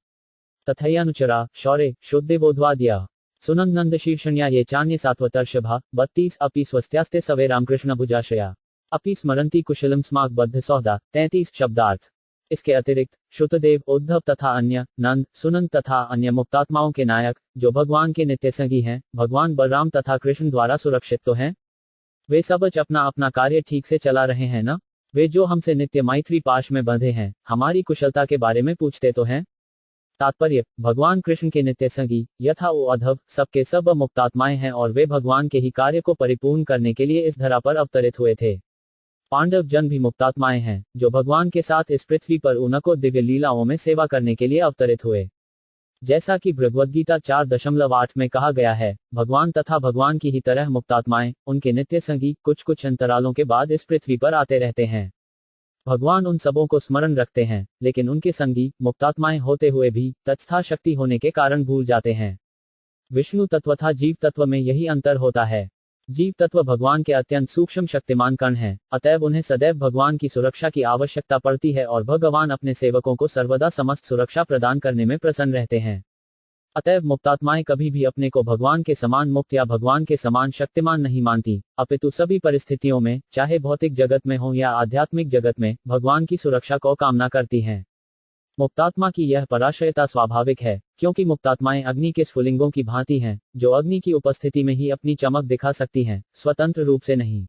तथैयानुचरा शौर्य शुद्धदेवोद्वाद्या सुनंदनंद शीर्षण्या ये चान्य सात्वतर्षभा 32 अपि स्वस्त्यास्ते सवे रामकृष्ण भुजाशया अपि स्मरंती कुशलम स्माक बद्ध सौदा 33 शब्दार्थ। इसके अतिरिक्त श्रुतदेव, उद्धव तथा अन्य, नंद, सुनंद तथा अन्य मुक्तात्माओं के नायक, जो भगवान के नित्य संगी हैं, भगवान बलराम तथा कृष्ण द्वारा सुरक्षित तो हैं। वे सब अपना अपना कार्य ठीक से चला रहे हैं ना? वे जो हमसे नित्य मैत्री पाश में बंधे हैं, हमारी कुशलता के बारे में पूछते तो हैं। तात्पर्य, भगवान कृष्ण के नित्य संगी यथा वो अधव सबके सब मुक्तात्माएं हैं और वे भगवान के ही कार्य को परिपूर्ण करने के लिए इस धरा पर अवतरित हुए थे। पांडव जन भी मुक्तात्माएं हैं, जो भगवान के साथ इस पृथ्वी पर उनको दिव्य लीलाओं में सेवा करने के लिए अवतरित हुए। जैसा कि भगवद्गीता 4.8 में कहा गया है, भगवान तथा भगवान की ही तरह मुक्तात्माएं, उनके नित्य संगी, कुछ कुछ अंतरालों के बाद इस पृथ्वी पर आते रहते हैं। भगवान उन सबों को स्मरण रखते हैं, लेकिन उनके संगी मुक्तात्माएं होते हुए भी तत्स्था शक्ति होने के कारण भूल जाते हैं। विष्णु तत्व तथा जीव तत्व में यही अंतर होता है। जीव तत्व भगवान के अत्यंत सूक्ष्म शक्तिमान कण हैं, अतएव उन्हें सदैव भगवान की सुरक्षा की आवश्यकता पड़ती है और भगवान अपने सेवकों को सर्वदा समस्त सुरक्षा प्रदान करने में प्रसन्न रहते हैं। अतएव मुक्तात्माएं कभी भी अपने को भगवान के समान मुक्त या भगवान के समान शक्तिमान नहीं मानती, अपितु सभी परिस्थितियों में, चाहे भौतिक जगत में हो या आध्यात्मिक जगत में, भगवान की सुरक्षा को कामना करती हैं। मुक्तात्मा की यह पराश्रयता स्वाभाविक है, क्योंकि मुक्तात्माएं अग्नि के स्फुलिंगों की भांति हैं, जो अग्नि की उपस्थिति में ही अपनी चमक दिखा सकती हैं, स्वतंत्र रूप से नहीं।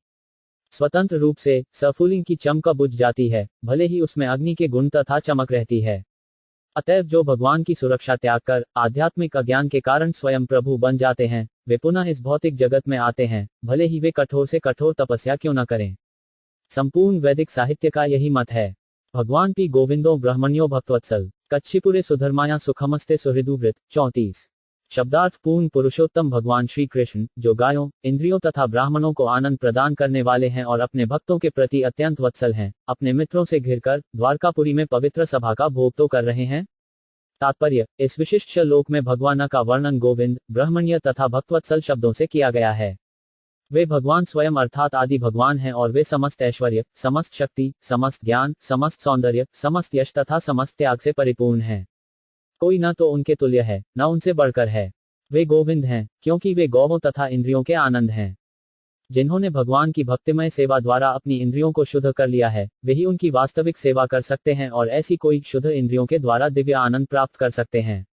स्वतंत्र रूप से स्फुलिंग की चमक बुझ जाती है, भले ही उसमें अग्नि के गुण तथा चमक रहती है। अतएव जो भगवान की सुरक्षा त्याग कर आध्यात्मिक अज्ञान के कारण स्वयं प्रभु बन जाते हैं, वे पुनः इस भौतिक जगत में आते हैं, भले ही वे कठोर से कठोर तपस्या क्यों न करें। संपूर्ण वैदिक साहित्य का यही मत है। भगवान पी गोविंदो ब्रह्मण्यो भक्तवत्सल कच्छिपुरे सुधर्माया सुखमस्ते सुहृदुवृत 34 शब्दार्थ। पूर्ण पुरुषोत्तम भगवान श्री कृष्ण, जो गायों, इंद्रियों तथा ब्राह्मणों को आनंद प्रदान करने वाले हैं और अपने भक्तों के प्रति अत्यंत वत्सल हैं, अपने मित्रों से घिरकर द्वारकापुरी में पवित्र सभा का भोग तो कर रहे हैं। तात्पर्य, इस विशिष्ट श्लोक में भगवान का वर्णन गोविंद, ब्रह्मण्य तथा भक्तवत्सल शब्दों से किया गया है। वे भगवान स्वयं अर्थात आदि भगवान हैं और वे समस्त ऐश्वर्य, समस्त शक्ति, समस्त ज्ञान, समस्त सौंदर्य, समस्त यश तथा समस्त त्याग से परिपूर्ण हैं। कोई न तो उनके तुल्य है, न उनसे बढ़कर है। वे गोविंद हैं, क्योंकि वे गौवों तथा इंद्रियों के आनंद हैं। जिन्होंने भगवान की भक्तिमय सेवा द्वारा अपनी इंद्रियों को शुद्ध कर लिया है, वही उनकी वास्तविक सेवा कर सकते हैं और ऐसी कोई शुद्ध इंद्रियों के द्वारा दिव्य आनंद प्राप्त कर सकते हैं।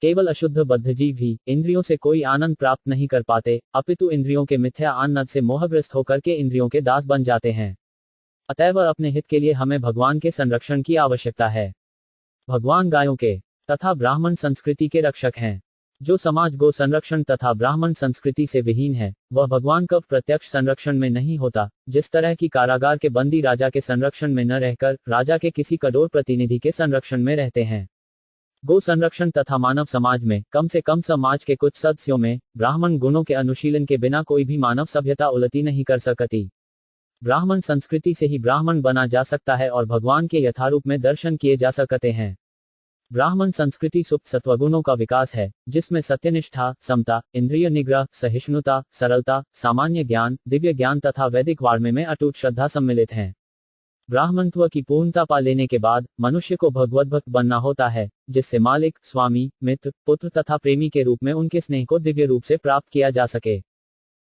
केवल अशुद्ध बद्धजीव ही इंद्रियों से कोई आनंद प्राप्त नहीं कर पाते, अपितु इंद्रियों के मिथ्या आनंद से मोहग्रस्त होकर के इंद्रियों के दास बन जाते हैं। अतएव अपने हित के लिए हमें भगवान के संरक्षण की आवश्यकता है। भगवान गायों के तथा ब्राह्मण संस्कृति के रक्षक हैं। जो समाज गो संरक्षण तथा ब्राह्मण संस्कृति से विहीन है, वह भगवान का प्रत्यक्ष संरक्षण में नहीं होता। जिस तरह की कारागार के बंदी राजा के संरक्षण में न रहकर राजा के किसी कठोर प्रतिनिधि के संरक्षण में रहते हैं। गो संरक्षण तथा मानव समाज में कम से कम समाज के कुछ सदस्यों में ब्राह्मण गुणों के अनुशीलन के बिना कोई भी मानव सभ्यता उन्नति नहीं कर सकती। ब्राह्मण संस्कृति से ही ब्राह्मण बना जा सकता है और भगवान के यथारूप में दर्शन किए जा सकते हैं। ब्राह्मण संस्कृति सुप्त सत्वगुणों का विकास है, जिसमें सत्यनिष्ठा, समता, इंद्रिय निग्रह, सहिष्णुता, सरलता, सामान्य ज्ञान, दिव्य ज्ञान तथा वैदिक वाङ्मय में अटूट श्रद्धा सम्मिलित हैं। ब्राह्मणत्व की पूर्णता पा लेने के बाद मनुष्य को भगवत भक्त बनना होता है, जिससे मालिक, स्वामी, मित्र, पुत्र तथा प्रेमी के रूप में उनके स्नेह को दिव्य रूप से प्राप्त किया जा सके।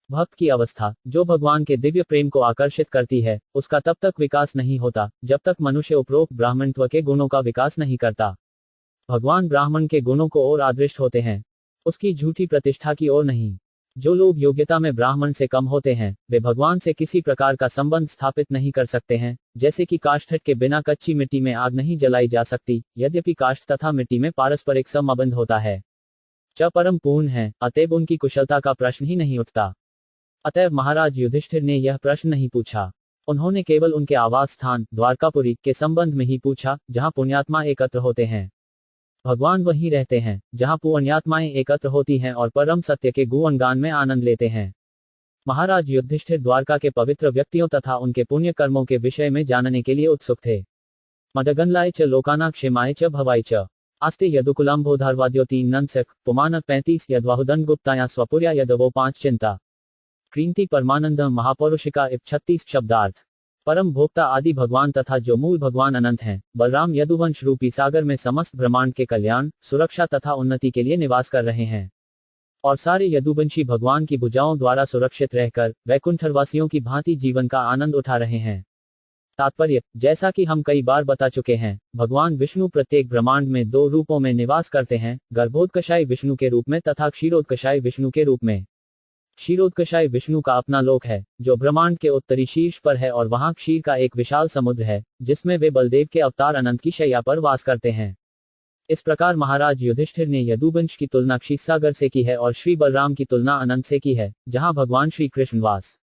भक्त की अवस्था, जो भगवान के दिव्य प्रेम को आकर्षित करती है, उसका तब तक विकास नहीं होता जब तक मनुष्य उपरोक्त ब्राह्मणत्व के गुणों का विकास नहीं करता। भगवान ब्राह्मण के गुणों को और आदृष्ट होते हैं, उसकी झूठी प्रतिष्ठा की ओर नहीं। जो लोग योग्यता में ब्राह्मण से कम होते हैं, वे भगवान से किसी प्रकार का संबंध स्थापित नहीं कर सकते हैं। जैसे कि काष्ठ के बिना कच्ची मिट्टी में आग नहीं जलाई जा सकती, यद्यपि काष्ठ तथा मिट्टी में पारस्परिक संबंध होता है। च परम पूर्ण है, अतएव उनकी कुशलता का प्रश्न ही नहीं उठता। अतएव महाराज युधिष्ठिर ने यह प्रश्न नहीं पूछा। उन्होंने केवल उनके आवास स्थान द्वारकापुरी के संबंध में ही पूछा, जहाँ पुण्यात्मा एकत्र होते हैं। भगवान वहीं रहते हैं जहाँ पुण्यात्माएं एकत्र होती हैं और परम सत्य के गुणगान में आनंद लेते हैं। महाराज युधिष्ठिर द्वारका के पवित्र व्यक्तियों तथा उनके पुण्य कर्मों के विषय में जानने के लिए उत्सुक थे। मदगनलाय च लोकाना क्षेमाय च भवाय च आस्ते यदुकुलाम्भोधारवाद्यो 3 नंसक पुमान 35 यद्वाहुदन गुप्ताया स्वपुर्या यदवो 5 चिंता क्रींति परमानंद महापौरुषिका 36 शब्दार्थ। परम भोक्ता आदि भगवान तथा जो मूल भगवान अनंत हैं, बलराम यदुवंश रूपी सागर में समस्त ब्रह्मांड के कल्याण, सुरक्षा तथा उन्नति के लिए निवास कर रहे हैं। और सारे यदुवंशी भगवान की भुजाओं द्वारा सुरक्षित रहकर वैकुंठवासियों की भांति जीवन का आनंद उठा रहे हैं। तात्पर्य, जैसा कि हम कई बार बता चुके हैं, भगवान विष्णु प्रत्येक ब्रह्मांड में 2 रूपों में निवास करते हैं, गर्भोत्कर्षाय विष्णु के रूप में तथा क्षीरोत्कर्षाय विष्णु के रूप में। क्षीरोत्कर्षाय विष्णु का अपना लोक है, जो ब्रह्मांड के उत्तरी शीर्ष पर है और वहां क्षीर का एक विशाल समुद्र है, जिसमें वे बलदेव के अवतार अनंत की शैया पर वास करते हैं। इस प्रकार महाराज युधिष्ठिर ने यदुवंश की तुलना क्षीरसागर से की है और श्री बलराम की तुलना अनंत से की है, जहां भगवान श्री कृष्ण वास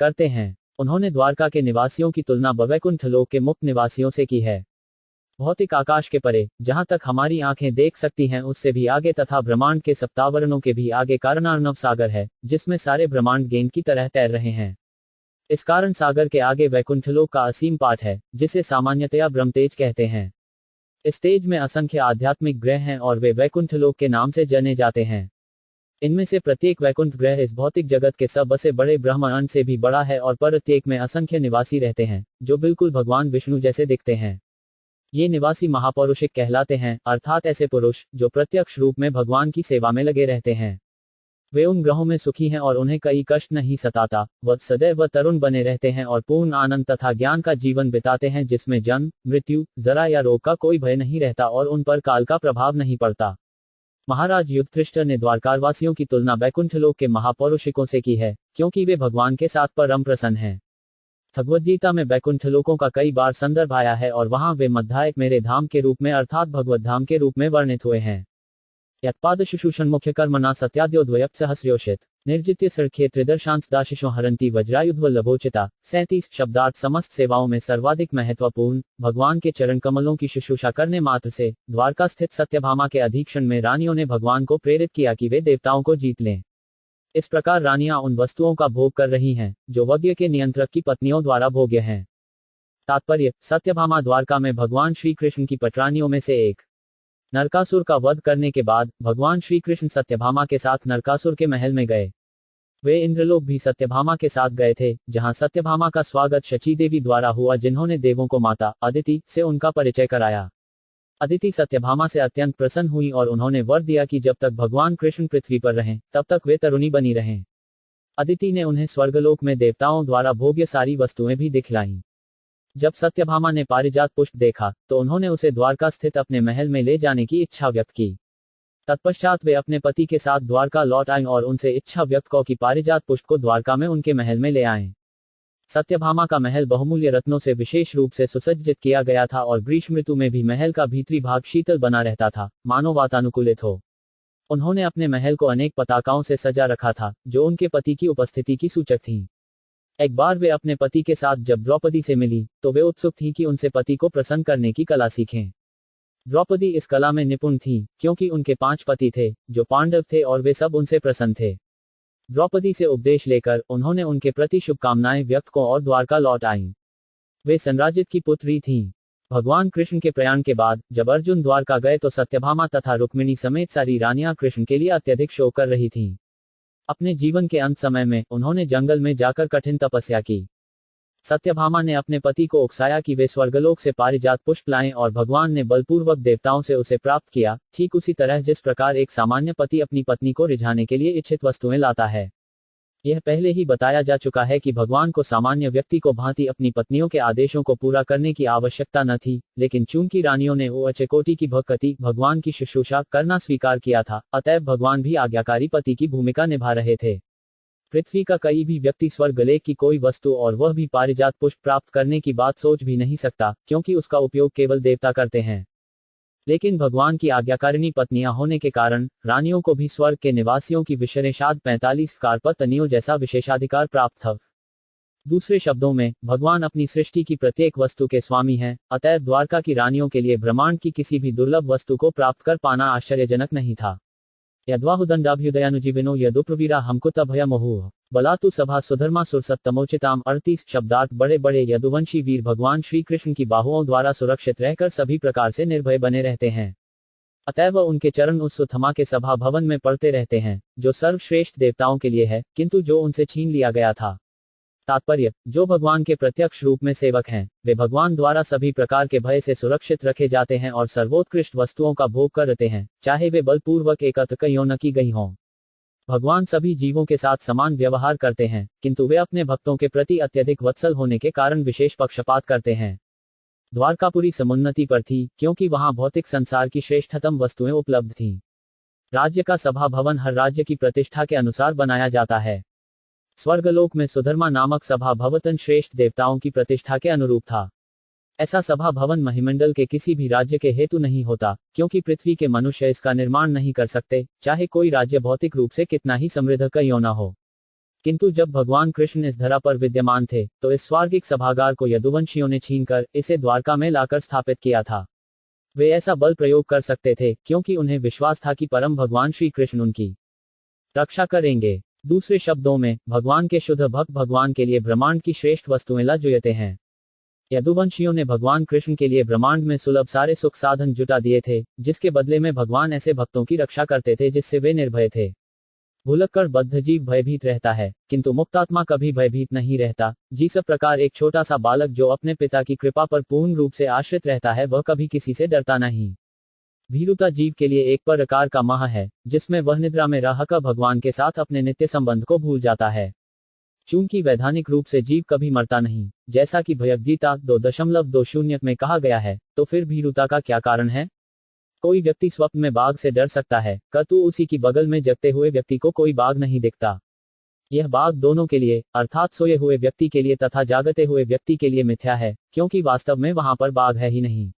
करते हैं। उन्होंने द्वारका के निवासियों की तुलना वैकुंठ लोक के मुक्त निवासियों से की है। भौतिक आकाश के परे, जहां तक हमारी आंखें देख सकती हैं, उससे भी आगे तथा ब्रह्मांड के सप्तावरणों के भी आगे कारणार्णव सागर है, जिसमें सारे ब्रह्मांड गेंद की तरह तैर रहे हैं। इस कारण सागर के आगे वैकुंठलोक का असीम पाठ है, जिसे सामान्यतया ब्रह्मतेज कहते हैं। इस तेज में असंख्य आध्यात्मिक ग्रह हैं और वे वैकुंठलोक के नाम से जाने जाते हैं। इनमें से प्रत्येक वैकुंठ ग्रह इस भौतिक जगत के सबसे बड़े ब्रह्मांड से भी बड़ा है और प्रत्येक में असंख्य निवासी रहते हैं, जो बिल्कुल भगवान विष्णु जैसे दिखते हैं। ये निवासी महापौरुषिक कहलाते हैं, अर्थात ऐसे पुरुष जो प्रत्यक्ष रूप में भगवान की सेवा में लगे रहते हैं। वे उन ग्रहों में सुखी हैं और उन्हें कई कष्ट नहीं सताता। वह सदैव तरुण बने रहते हैं और पूर्ण आनंद तथा ज्ञान का जीवन बिताते हैं, जिसमें जन्म, मृत्यु, जरा या रोग का कोई भय नहीं रहता और उन पर काल का प्रभाव नहीं पड़ता। महाराज युधिष्ठिर ने द्वारकावासियों की तुलना वैकुंठलोक के महापौरुषिकों से की है, क्योंकि वे भगवान के साथ परम प्रसन्न हैं। भगवद्गीता में वैकुंठलोकों का कई बार संदर्भ आया है और वहां वे मध्यायक मेरे धाम के रूप में अर्थात भगवत धाम के रूप में वर्णित हुए हैं। यत्पाद शुशूषण मुख्य कर्मणा सत्याद्योद्वयप सहस्योषित निर्जित्य सड़खे त्रिदर्शांस दाशिशो हरंती वज्रायुध्वल्लभोचिता 37 शब्दार्थ। समस्त सेवाओं में सर्वाधिक महत्वपूर्ण भगवान के चरण कमलों की शुश्रूषा करने मात्र से द्वारका स्थित सत्यभामा के अधीक्षण में रानियों ने भगवान को प्रेरित किया कि वे देवताओं को जीत लें। इस प्रकार रानियां उन वस्तुओं का भोग कर रही हैं, जो यज्ञ के नियंत्रक की पत्नियों द्वारा भोग्य हैं। तात्पर्य, सत्यभामा द्वारका में भगवान श्री कृष्ण की पटरानियों में से एक। नरकासुर का वध करने के बाद भगवान श्री कृष्ण सत्यभामा के साथ नरकासुर के महल में गए। वे इंद्रलोक भी सत्यभामा के साथ गए थे, जहां सत्यभामा का स्वागत शची देवी द्वारा हुआ, जिन्होंने देवों को माता अदिति से उनका परिचय कराया। अदिति सत्यभामा से अत्यंत प्रसन्न हुई और उन्होंने वर दिया कि जब तक भगवान कृष्ण पृथ्वी पर रहें, तब तक वे तरुणी बनी रहें। अदिति ने उन्हें स्वर्गलोक में देवताओं द्वारा भोग्य सारी वस्तुएं भी दिखलाईं। जब सत्यभामा ने पारिजात पुष्प देखा तो उन्होंने उसे द्वारका स्थित अपने महल में ले जाने की इच्छा व्यक्त की। तत्पश्चात वे अपने पति के साथ द्वारका लौट आईं और उनसे इच्छा व्यक्त की कि पारिजात पुष्प को द्वारका में उनके महल में ले आएं। सत्यभामा का महल बहुमूल्य रत्नों से विशेष रूप से सुसज्जित किया गया था और ग्रीष्म ऋतु में भी महल का भीतरी भाग शीतल बना रहता था, मानो वातानुकूलित हो। उन्होंने अपने महल को अनेक पताकाओं से सजा रखा था, जो उनके पति की उपस्थिति की सूचक थीं। एक बार वे अपने पति के साथ जब द्रौपदी से मिली तो वे उत्सुक थीं कि उनसे पति को प्रसन्न करने की कला सीखें। द्रौपदी इस कला में निपुण थीं, क्योंकि उनके 5 पति थे जो पांडव थे और वे सब उनसे प्रसन्न थे। द्रौपदी से उपदेश लेकर उन्होंने उनके प्रति शुभकामनाएं व्यक्त को और द्वारका लौट आईं। वे संराजित की पुत्री थीं। भगवान कृष्ण के प्रयाण के बाद जब अर्जुन द्वारका गए तो सत्यभामा तथा रुक्मिणी समेत सारी रानियां कृष्ण के लिए अत्यधिक शोक कर रही थीं। अपने जीवन के अंत समय में उन्होंने जंगल में जाकर कठिन तपस्या की। सत्यभामा ने अपने पति को उकसाया कि वे स्वर्गलोक से पारिजात पुष्प लाएं और भगवान ने बलपूर्वक देवताओं से उसे प्राप्त किया, ठीक उसी तरह जिस प्रकार एक सामान्य पति अपनी पत्नी को रिझाने के लिए इच्छित वस्तुएं लाता है। यह पहले ही बताया जा चुका है कि भगवान को सामान्य व्यक्ति को भांति अपनी पत्नियों के आदेशों को पूरा करने की आवश्यकता न थी, लेकिन चूंकि रानियों ने उच्च कोटि की भक्ति भगवान की शुश्रूषा करना स्वीकार किया था, अतएव भगवान भी आज्ञाकारी पति की भूमिका निभा रहे थे। पृथ्वी का कोई भी व्यक्ति स्वर्गलेख की कोई वस्तु और वह भी पारिजात पुष्प प्राप्त करने की बात सोच भी नहीं सकता, क्योंकि उसका उपयोग केवल देवता करते हैं। लेकिन भगवान की आज्ञाकारिणी पत्नियां होने के कारण रानियों को भी स्वर्ग के निवासियों की विशेषाध 45 कारपत्नियों जैसा विशेषाधिकार प्राप्त था। दूसरे शब्दों में, भगवान अपनी सृष्टि की प्रत्येक वस्तु के स्वामी हैं, अतएव द्वारका की रानियों के लिए ब्रह्मांड की किसी भी दुर्लभ वस्तु को प्राप्त कर पाना आश्चर्यजनक नहीं था। यद्वाहुदंडाभ्युदयानुजीविनो यदुप्रवीरा हमकुत भयमोहुः बलातु सभा सुधर्मा सुरसत्तमोचिताम 38 शब्दार्थ बड़े बड़े यदुवंशी वीर भगवान श्री कृष्ण की बाहुओं द्वारा सुरक्षित रहकर सभी प्रकार से निर्भय बने रहते हैं। अतएव उनके चरण उस सुथमा के सभा भवन में पड़ते रहते हैं, जो सर्वश्रेष्ठ देवताओं के लिए है, किंतु जो उनसे छीन लिया गया था। तात्पर्य, जो भगवान के प्रत्यक्ष रूप में सेवक हैं, वे भगवान द्वारा सभी प्रकार के भय से सुरक्षित रखे जाते हैं और सर्वोत्कृष्ट वस्तुओं का भोग करते हैं, चाहे वे बलपूर्वक एकत्र क्यों न की गई हों। भगवान सभी जीवों के साथ समान व्यवहार करते हैं, किंतु वे अपने भक्तों के प्रति अत्यधिक वत्सल होने के कारण विशेष पक्षपात करते हैं। द्वारकापुरी समुन्नति पर थी, क्योंकि वहां भौतिक संसार की श्रेष्ठतम वस्तुएं उपलब्ध थीं। राज्य का सभा भवन हर राज्य की प्रतिष्ठा के अनुसार बनाया जाता है। स्वर्गलोक में सुधर्मा नामक सभा भवन श्रेष्ठ देवताओं की प्रतिष्ठा के अनुरूप था। ऐसा सभा भवन महिमंडल के किसी भी राज्य के हेतु नहीं होता, क्योंकि पृथ्वी के मनुष्य इसका निर्माण नहीं कर सकते, चाहे कोई राज्य भौतिक रूप से कितना ही समृद्ध क्यों न हो। किंतु जब भगवान कृष्ण इस धरा पर विद्यमान थे तो इस स्वर्गिक सभागार को यदुवंशियों ने छीनकर इसे द्वारका में लाकर स्थापित किया था। वे ऐसा बल प्रयोग कर सकते थे क्योंकि उन्हें विश्वास था कि परम भगवान श्री कृष्ण उनकी रक्षा करेंगे। दूसरे शब्दों में, भगवान के शुद्ध भक्त भगवान के लिए ब्रह्मांड की श्रेष्ठ वस्तुएं ला जुयते हैं। यदुवंशियों ने भगवान कृष्ण के लिए ब्रह्मांड में सुलभ सारे सुख साधन जुटा दिए थे, जिसके बदले में भगवान ऐसे भक्तों की रक्षा करते थे जिससे वे निर्भय थे। भुलक्कड़ बद्ध जीव भयभीत रहता है, किंतु मुक्तात्मा कभी भयभीत नहीं रहता। जिस प्रकार एक छोटा सा बालक जो अपने पिता की कृपा पर पूर्ण रूप से आश्रित रहता है, वह कभी किसी से डरता नहीं। भीरुता जीव के लिए एक प्रकार का मोह है, जिसमें वह निद्रा में रहकर भगवान के साथ अपने नित्य संबंध को भूल जाता है। चूंकि वैधानिक रूप से जीव कभी मरता नहीं, जैसा कि भगवद्गीता 2.20 में कहा गया है, तो फिर भीरुता का क्या कारण है? कोई व्यक्ति स्वप्न में बाघ से डर सकता है, किंतु उसी की बगल में जगते हुए व्यक्ति को कोई बाघ नहीं दिखता। यह बाघ दोनों के लिए, अर्थात सोए हुए व्यक्ति के लिए तथा जागते हुए व्यक्ति के लिए मिथ्या है, क्योंकि वास्तव में वहां पर बाघ है ही नहीं।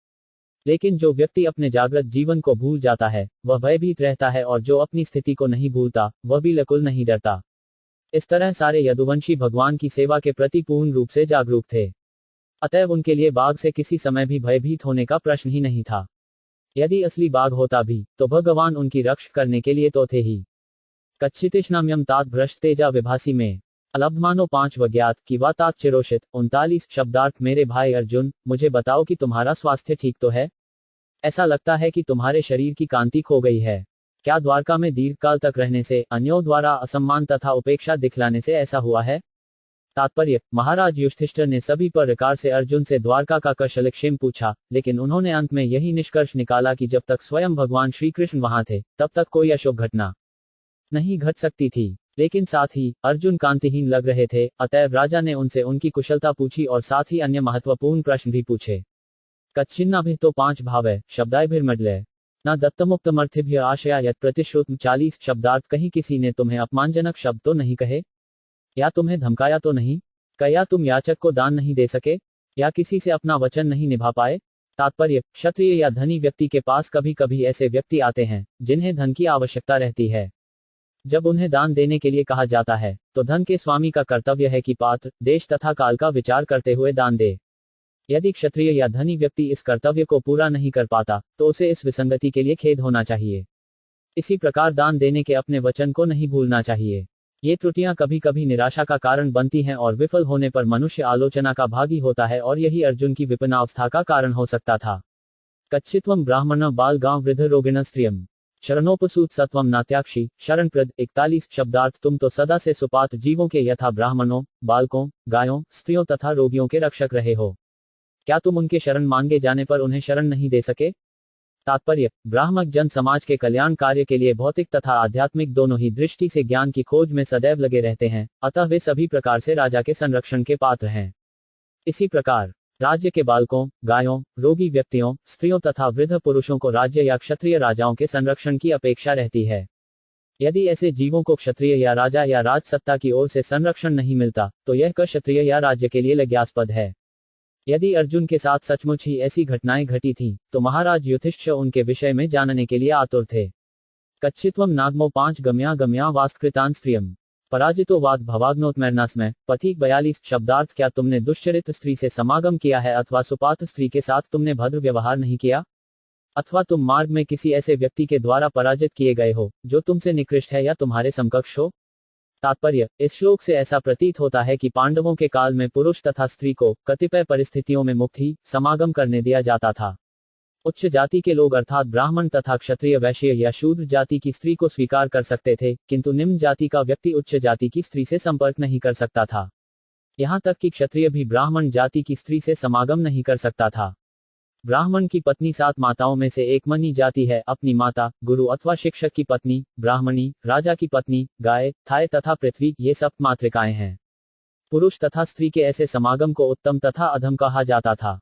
लेकिन जो व्यक्ति अपने जागृत जीवन को भूल जाता है, वह भयभीत रहता है, और जो अपनी स्थिति को नहीं भूलता, वह भी बिल्कुल नहीं डरता। इस तरह सारे यदुवंशी भगवान की सेवा के प्रति पूर्ण रूप से जागरूक थे। अतएव उनके लिए बाघ से किसी समय भी भयभीत होने का प्रश्न ही नहीं था। यदि असली बाघ होता भी, तो भगवान उनकी रक्षा करने के लिए तो थे ही। कच्छितिष्णाम्यम तात भ्रष्ट तेजा विभासी में अलब्धमानो 5 वज्ञात की वा तात चिरोषित 39 शब्दार्थ। मेरे भाई अर्जुन, मुझे बताओ कि तुम्हारा स्वास्थ्य ठीक तो है? ऐसा लगता है कि तुम्हारे शरीर की कांति खो गई है। क्या द्वारका में दीर्घकाल तक रहने से, अन्यों द्वारा असम्मान तथा उपेक्षा दिखलाने से ऐसा हुआ है? तात्पर्य, महाराज युधिष्ठिर ने सभी प्रकार से अर्जुन से द्वारका का कुशलक्षेम पूछा, लेकिन उन्होंने अंत में यही निष्कर्ष निकाला कि जब तक स्वयं भगवान श्री कृष्ण वहां थे, तब तक कोई अशुभ घटना नहीं घट सकती थी। लेकिन साथ ही अर्जुन कांतिहीन लग रहे थे, अतएव राजा ने उनसे उनकी कुशलता पूछी और साथ ही अन्य महत्वपूर्ण प्रश्न भी पूछे। कच्छिन्नाभिः तो 5 भाव शब्दायभिर्मडलय न दत्तमुक्तमर्थिभ्य आशया यत् प्रतिश्रुत 40 शब्दार्थ। कहीं किसी ने तुम्हें अपमानजनक शब्द तो नहीं कहे, या तुम्हें धमकाया तो नहीं, क्या तुम याचक को दान नहीं दे सके, या किसी से अपना वचन नहीं निभा पाए। तात्पर्य, क्षत्रिय या धनी व्यक्ति के पास कभी कभी ऐसे व्यक्ति आते हैं जिन्हें धन की आवश्यकता रहती है। जब उन्हें दान देने के लिए कहा जाता है तो धन के स्वामी का कर्तव्य है कि पात्र, देश तथा काल का विचार करते हुए दान दे। यदि क्षत्रिय या धनी व्यक्ति इस कर्तव्य को पूरा नहीं कर पाता तो उसे इस विसंगति के लिए खेद होना चाहिए। इसी प्रकार दान देने के अपने वचन को नहीं भूलना चाहिए। ये त्रुटियां कभी कभी निराशा का कारण बनती हैं और विफल होने पर मनुष्य आलोचना का भागी होता है, और यही अर्जुन की विपन्नावस्था का कारण हो सकता था। कच्चित्वम ब्राह्मण बाल गांव वृद्ध रोगिण स्त्रियम शरणोपसूत सत्वम नात्याक्षी शरणप्रद 41 शब्दार्थ। तुम तो सदा से सुपात जीवों के यथा ब्राह्मणों, बालकों, गायों, स्त्रियों तथा रोगियों के रक्षक रहे हो। क्या तुम उनके शरण मांगे जाने पर उन्हें शरण नहीं दे सके। तात्पर्य, ब्राह्मक जन समाज के कल्याण कार्य के लिए भौतिक तथा आध्यात्मिक दोनों ही दृष्टि से ज्ञान की खोज में सदैव लगे रहते हैं, अतः वे सभी प्रकार से राजा के संरक्षण के पात्र हैं। इसी प्रकार राज्य के बालकों, गायों, रोगी व्यक्तियों, स्त्रियों तथा वृद्ध पुरुषों को राज्य या क्षत्रिय राजाओं के संरक्षण की अपेक्षा रहती है। यदि ऐसे जीवों को क्षत्रिय या राजा या राजसत्ता की ओर से संरक्षण नहीं मिलता तो यह क्षत्रिय या राज्य के लिए लज्जास्पद है। यदि अर्जुन के साथ सचमुच ही ऐसी घटनाएं घटी थीं, तो महाराज युधिष्ठिर उनके विषय में जानने के लिए आतुर थे। कच्चित्वम नागमो 5 गम्या गम्या वास्कृतान स्त्रियम पराजितो वाद भवाग्नोत्मैर्नास्मय पथिक 42 शब्दार्थ। क्या तुमने दुश्चरित्र स्त्री से समागम किया है अथवा सुपात स्त्री के साथ तुमने भद्र व्यवहार नहीं किया, अथवा तुम मार्ग में किसी ऐसे व्यक्ति के द्वारा पराजित किए गए हो जो तुमसे निकृष्ट है या तुम्हारे समकक्ष हो। तात्पर्य, इस श्लोक से ऐसा प्रतीत होता है कि पांडवों के काल में पुरुष तथा स्त्री को कतिपय परिस्थितियों में मुक्त ही समागम करने दिया जाता था। उच्च जाति के लोग अर्थात ब्राह्मण तथा क्षत्रिय वैश्य या शूद्र जाति की स्त्री को स्वीकार कर सकते थे, किंतु निम्न जाति का व्यक्ति उच्च जाति की स्त्री से संपर्क नहीं कर सकता था। यहाँ तक कि क्षत्रिय भी ब्राह्मण जाति की स्त्री से समागम नहीं कर सकता था। ब्राह्मण की पत्नी 7 माताओं में से एक मानी जाती है। अपनी माता, गुरु अथवा शिक्षक की पत्नी, ब्राह्मणी, राजा की पत्नी, गाय, थाय तथा पृथ्वी, ये सप्त मातृकाएं हैं। पुरुष तथा स्त्री के ऐसे समागम को उत्तम तथा अधम कहा जाता था।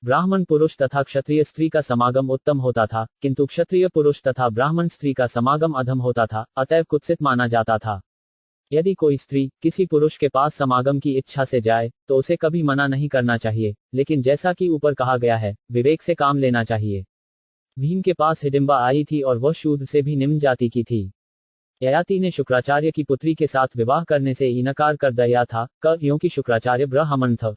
ब्राह्मण पुरुष तथा क्षत्रिय स्त्री का समागम उत्तम होता था, किंतु क्षत्रिय पुरुष तथा ब्राह्मण स्त्री का समागम अधम होता था, अतएव कुत्सित माना जाता था। यदि कोई स्त्री किसी पुरुष के पास समागम की इच्छा से जाए तो उसे कभी मना नहीं करना चाहिए, लेकिन जैसा कि ऊपर कहा गया है, विवेक से काम लेना चाहिए। भीम के पास हिडिंबा आई थी और वह शूद्र से भी निम्न जाति की थी। ययाति ने शुक्राचार्य की पुत्री के साथ विवाह करने से इनकार कर दिया था, क्योंकि शुक्राचार्य ब्राह्मण था,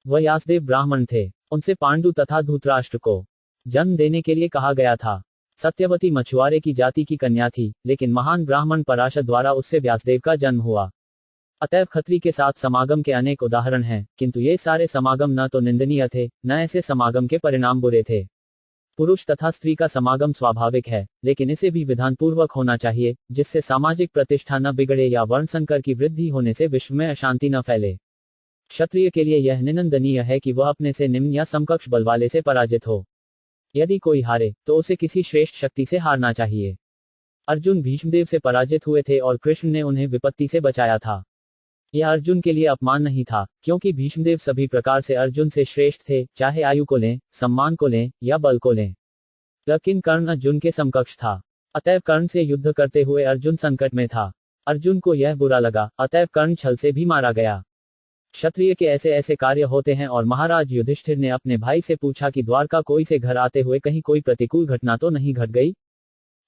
वह यासदेव ब्राह्मण थे। उनसे पांडु तथा धृतराष्ट्र को जन्म देने के लिए कहा गया था। सत्यवती मछुआरे की जाति की कन्या थी, लेकिन महान ब्राह्मण पराशर द्वारा उससे व्यासदेव का जन्म हुआ। अतएव खत्री के साथ समागम के अनेक उदाहरण हैं, किंतु ये सारे समागम न तो निंदनीय थे, न ऐसे समागम के परिणाम बुरे थे। पुरुष तथा स्त्री का समागम स्वाभाविक है, लेकिन इसे भी विधानपूर्वक होना चाहिए, जिससे सामाजिक प्रतिष्ठा न बिगड़े या वर्णसंकर की वृद्धि होने से विश्व में अशांति न फैले। क्षत्रिय के लिए यह निंदनीय है कि वह अपने से निम्न या समकक्ष बल वाले से पराजित हो। यदि कोई हारे तो उसे किसी श्रेष्ठ शक्ति से हारना चाहिए। अर्जुन भीष्मदेव से पराजित हुए थे और कृष्ण ने उन्हें विपत्ति से बचाया था। यह अर्जुन के लिए अपमान नहीं था, क्योंकि भीष्मदेव सभी प्रकार से अर्जुन से श्रेष्ठ थे, चाहे आयु को लें, सम्मान को लें या बल को लें। लेकिन कर्ण अर्जुन के समकक्ष था, अतएव कर्ण से युद्ध करते हुए अर्जुन संकट में था। अर्जुन को यह बुरा लगा, अतएव कर्ण छल से भी मारा गया। क्षत्रिय के ऐसे ऐसे कार्य होते हैं और महाराज युधिष्ठिर ने अपने भाई से पूछा कि द्वारका कोई से घर आते हुए कहीं कोई प्रतिकूल घटना तो नहीं घट गई।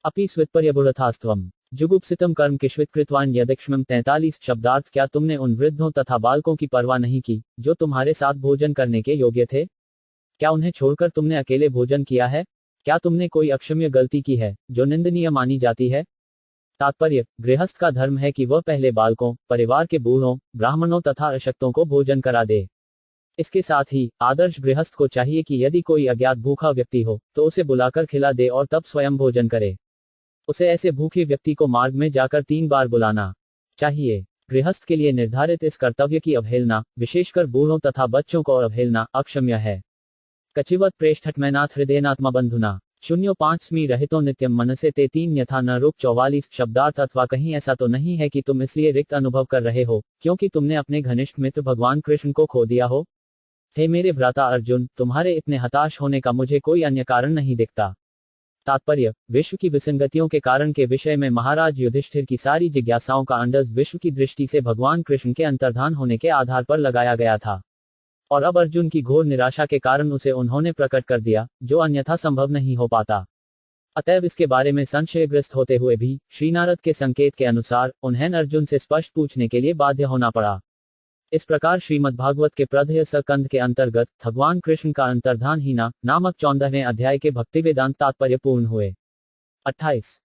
अपि स्वित्पर्यबुरथास्त्वम जुगुप्सितम कर्म किश्वित कृतवान यदक्ष्मम 43 शब्दार्थ। क्या तुमने उन वृद्धों तथा बालकों की परवाह नहीं की जो तुम्हारे साथ भोजन करने के योग्य थे? क्या उन्हें छोड़कर तुमने अकेले भोजन किया है? क्या तुमने कोई अक्षम्य गलती की है जो निंदनीय मानी जाती है? तात्पर्य, गृहस्थ का धर्म है कि वह पहले बालकों, परिवार के बूढ़ों, ब्राह्मणों तथा अशक्तों को भोजन करा दे। इसके साथ ही आदर्श गृहस्थ को चाहिए कि यदि कोई अज्ञात भूखा व्यक्ति हो तो उसे बुलाकर खिला दे और तब स्वयं भोजन करे। उसे ऐसे भूखे व्यक्ति को मार्ग में जाकर 3 बार बुलाना चाहिए। गृहस्थ के लिए निर्धारित इस कर्तव्य की अवहेलना, विशेषकर बूढ़ों तथा बच्चों को अवहेलना, अक्षम्य है। कचिवत प्रेष्ठटमैनाथ हृदयनात्मा बंधुना 05 रहितो नित्यम मनसे ते 3 यथा न रूप 44 शब्दार्थ अथवा कहीं ऐसा तो नहीं है कि तुम इसलिए रिक्त अनुभव कर रहे हो क्योंकि तुमने अपने घनिष्ठ मित्र भगवान कृष्ण को खो दिया हो। हे मेरे भ्राता अर्जुन, तुम्हारे इतने हताश होने का मुझे कोई अन्य कारण नहीं दिखता। तात्पर्य, विश्व की विसंगतियों के कारण के विषय में महाराज युधिष्ठिर की सारी जिज्ञासाओं का अंदाज विश्व की दृष्टि से भगवान कृष्ण के अंतर्धान होने के आधार पर लगाया गया था, और अब अर्जुन की घोर निराशा के कारण उसे उन्होंने प्रकट कर दिया, जो अन्यथा संभव नहीं हो पाता। अतएव इसके बारे में संशयग्रस्त होते हुए भी श्री नारद के संकेत के अनुसार उन्हें अर्जुन से स्पष्ट पूछने के लिए बाध्य होना पड़ा। इस प्रकार श्रीमद्भागवत के प्रधेय सकंद के अंतर्गत भगवान कृष्ण का अंतर्धान हीना नामक 14वें अध्याय के भक्ति वेदांत तात्पर्य पूर्ण हुए। 28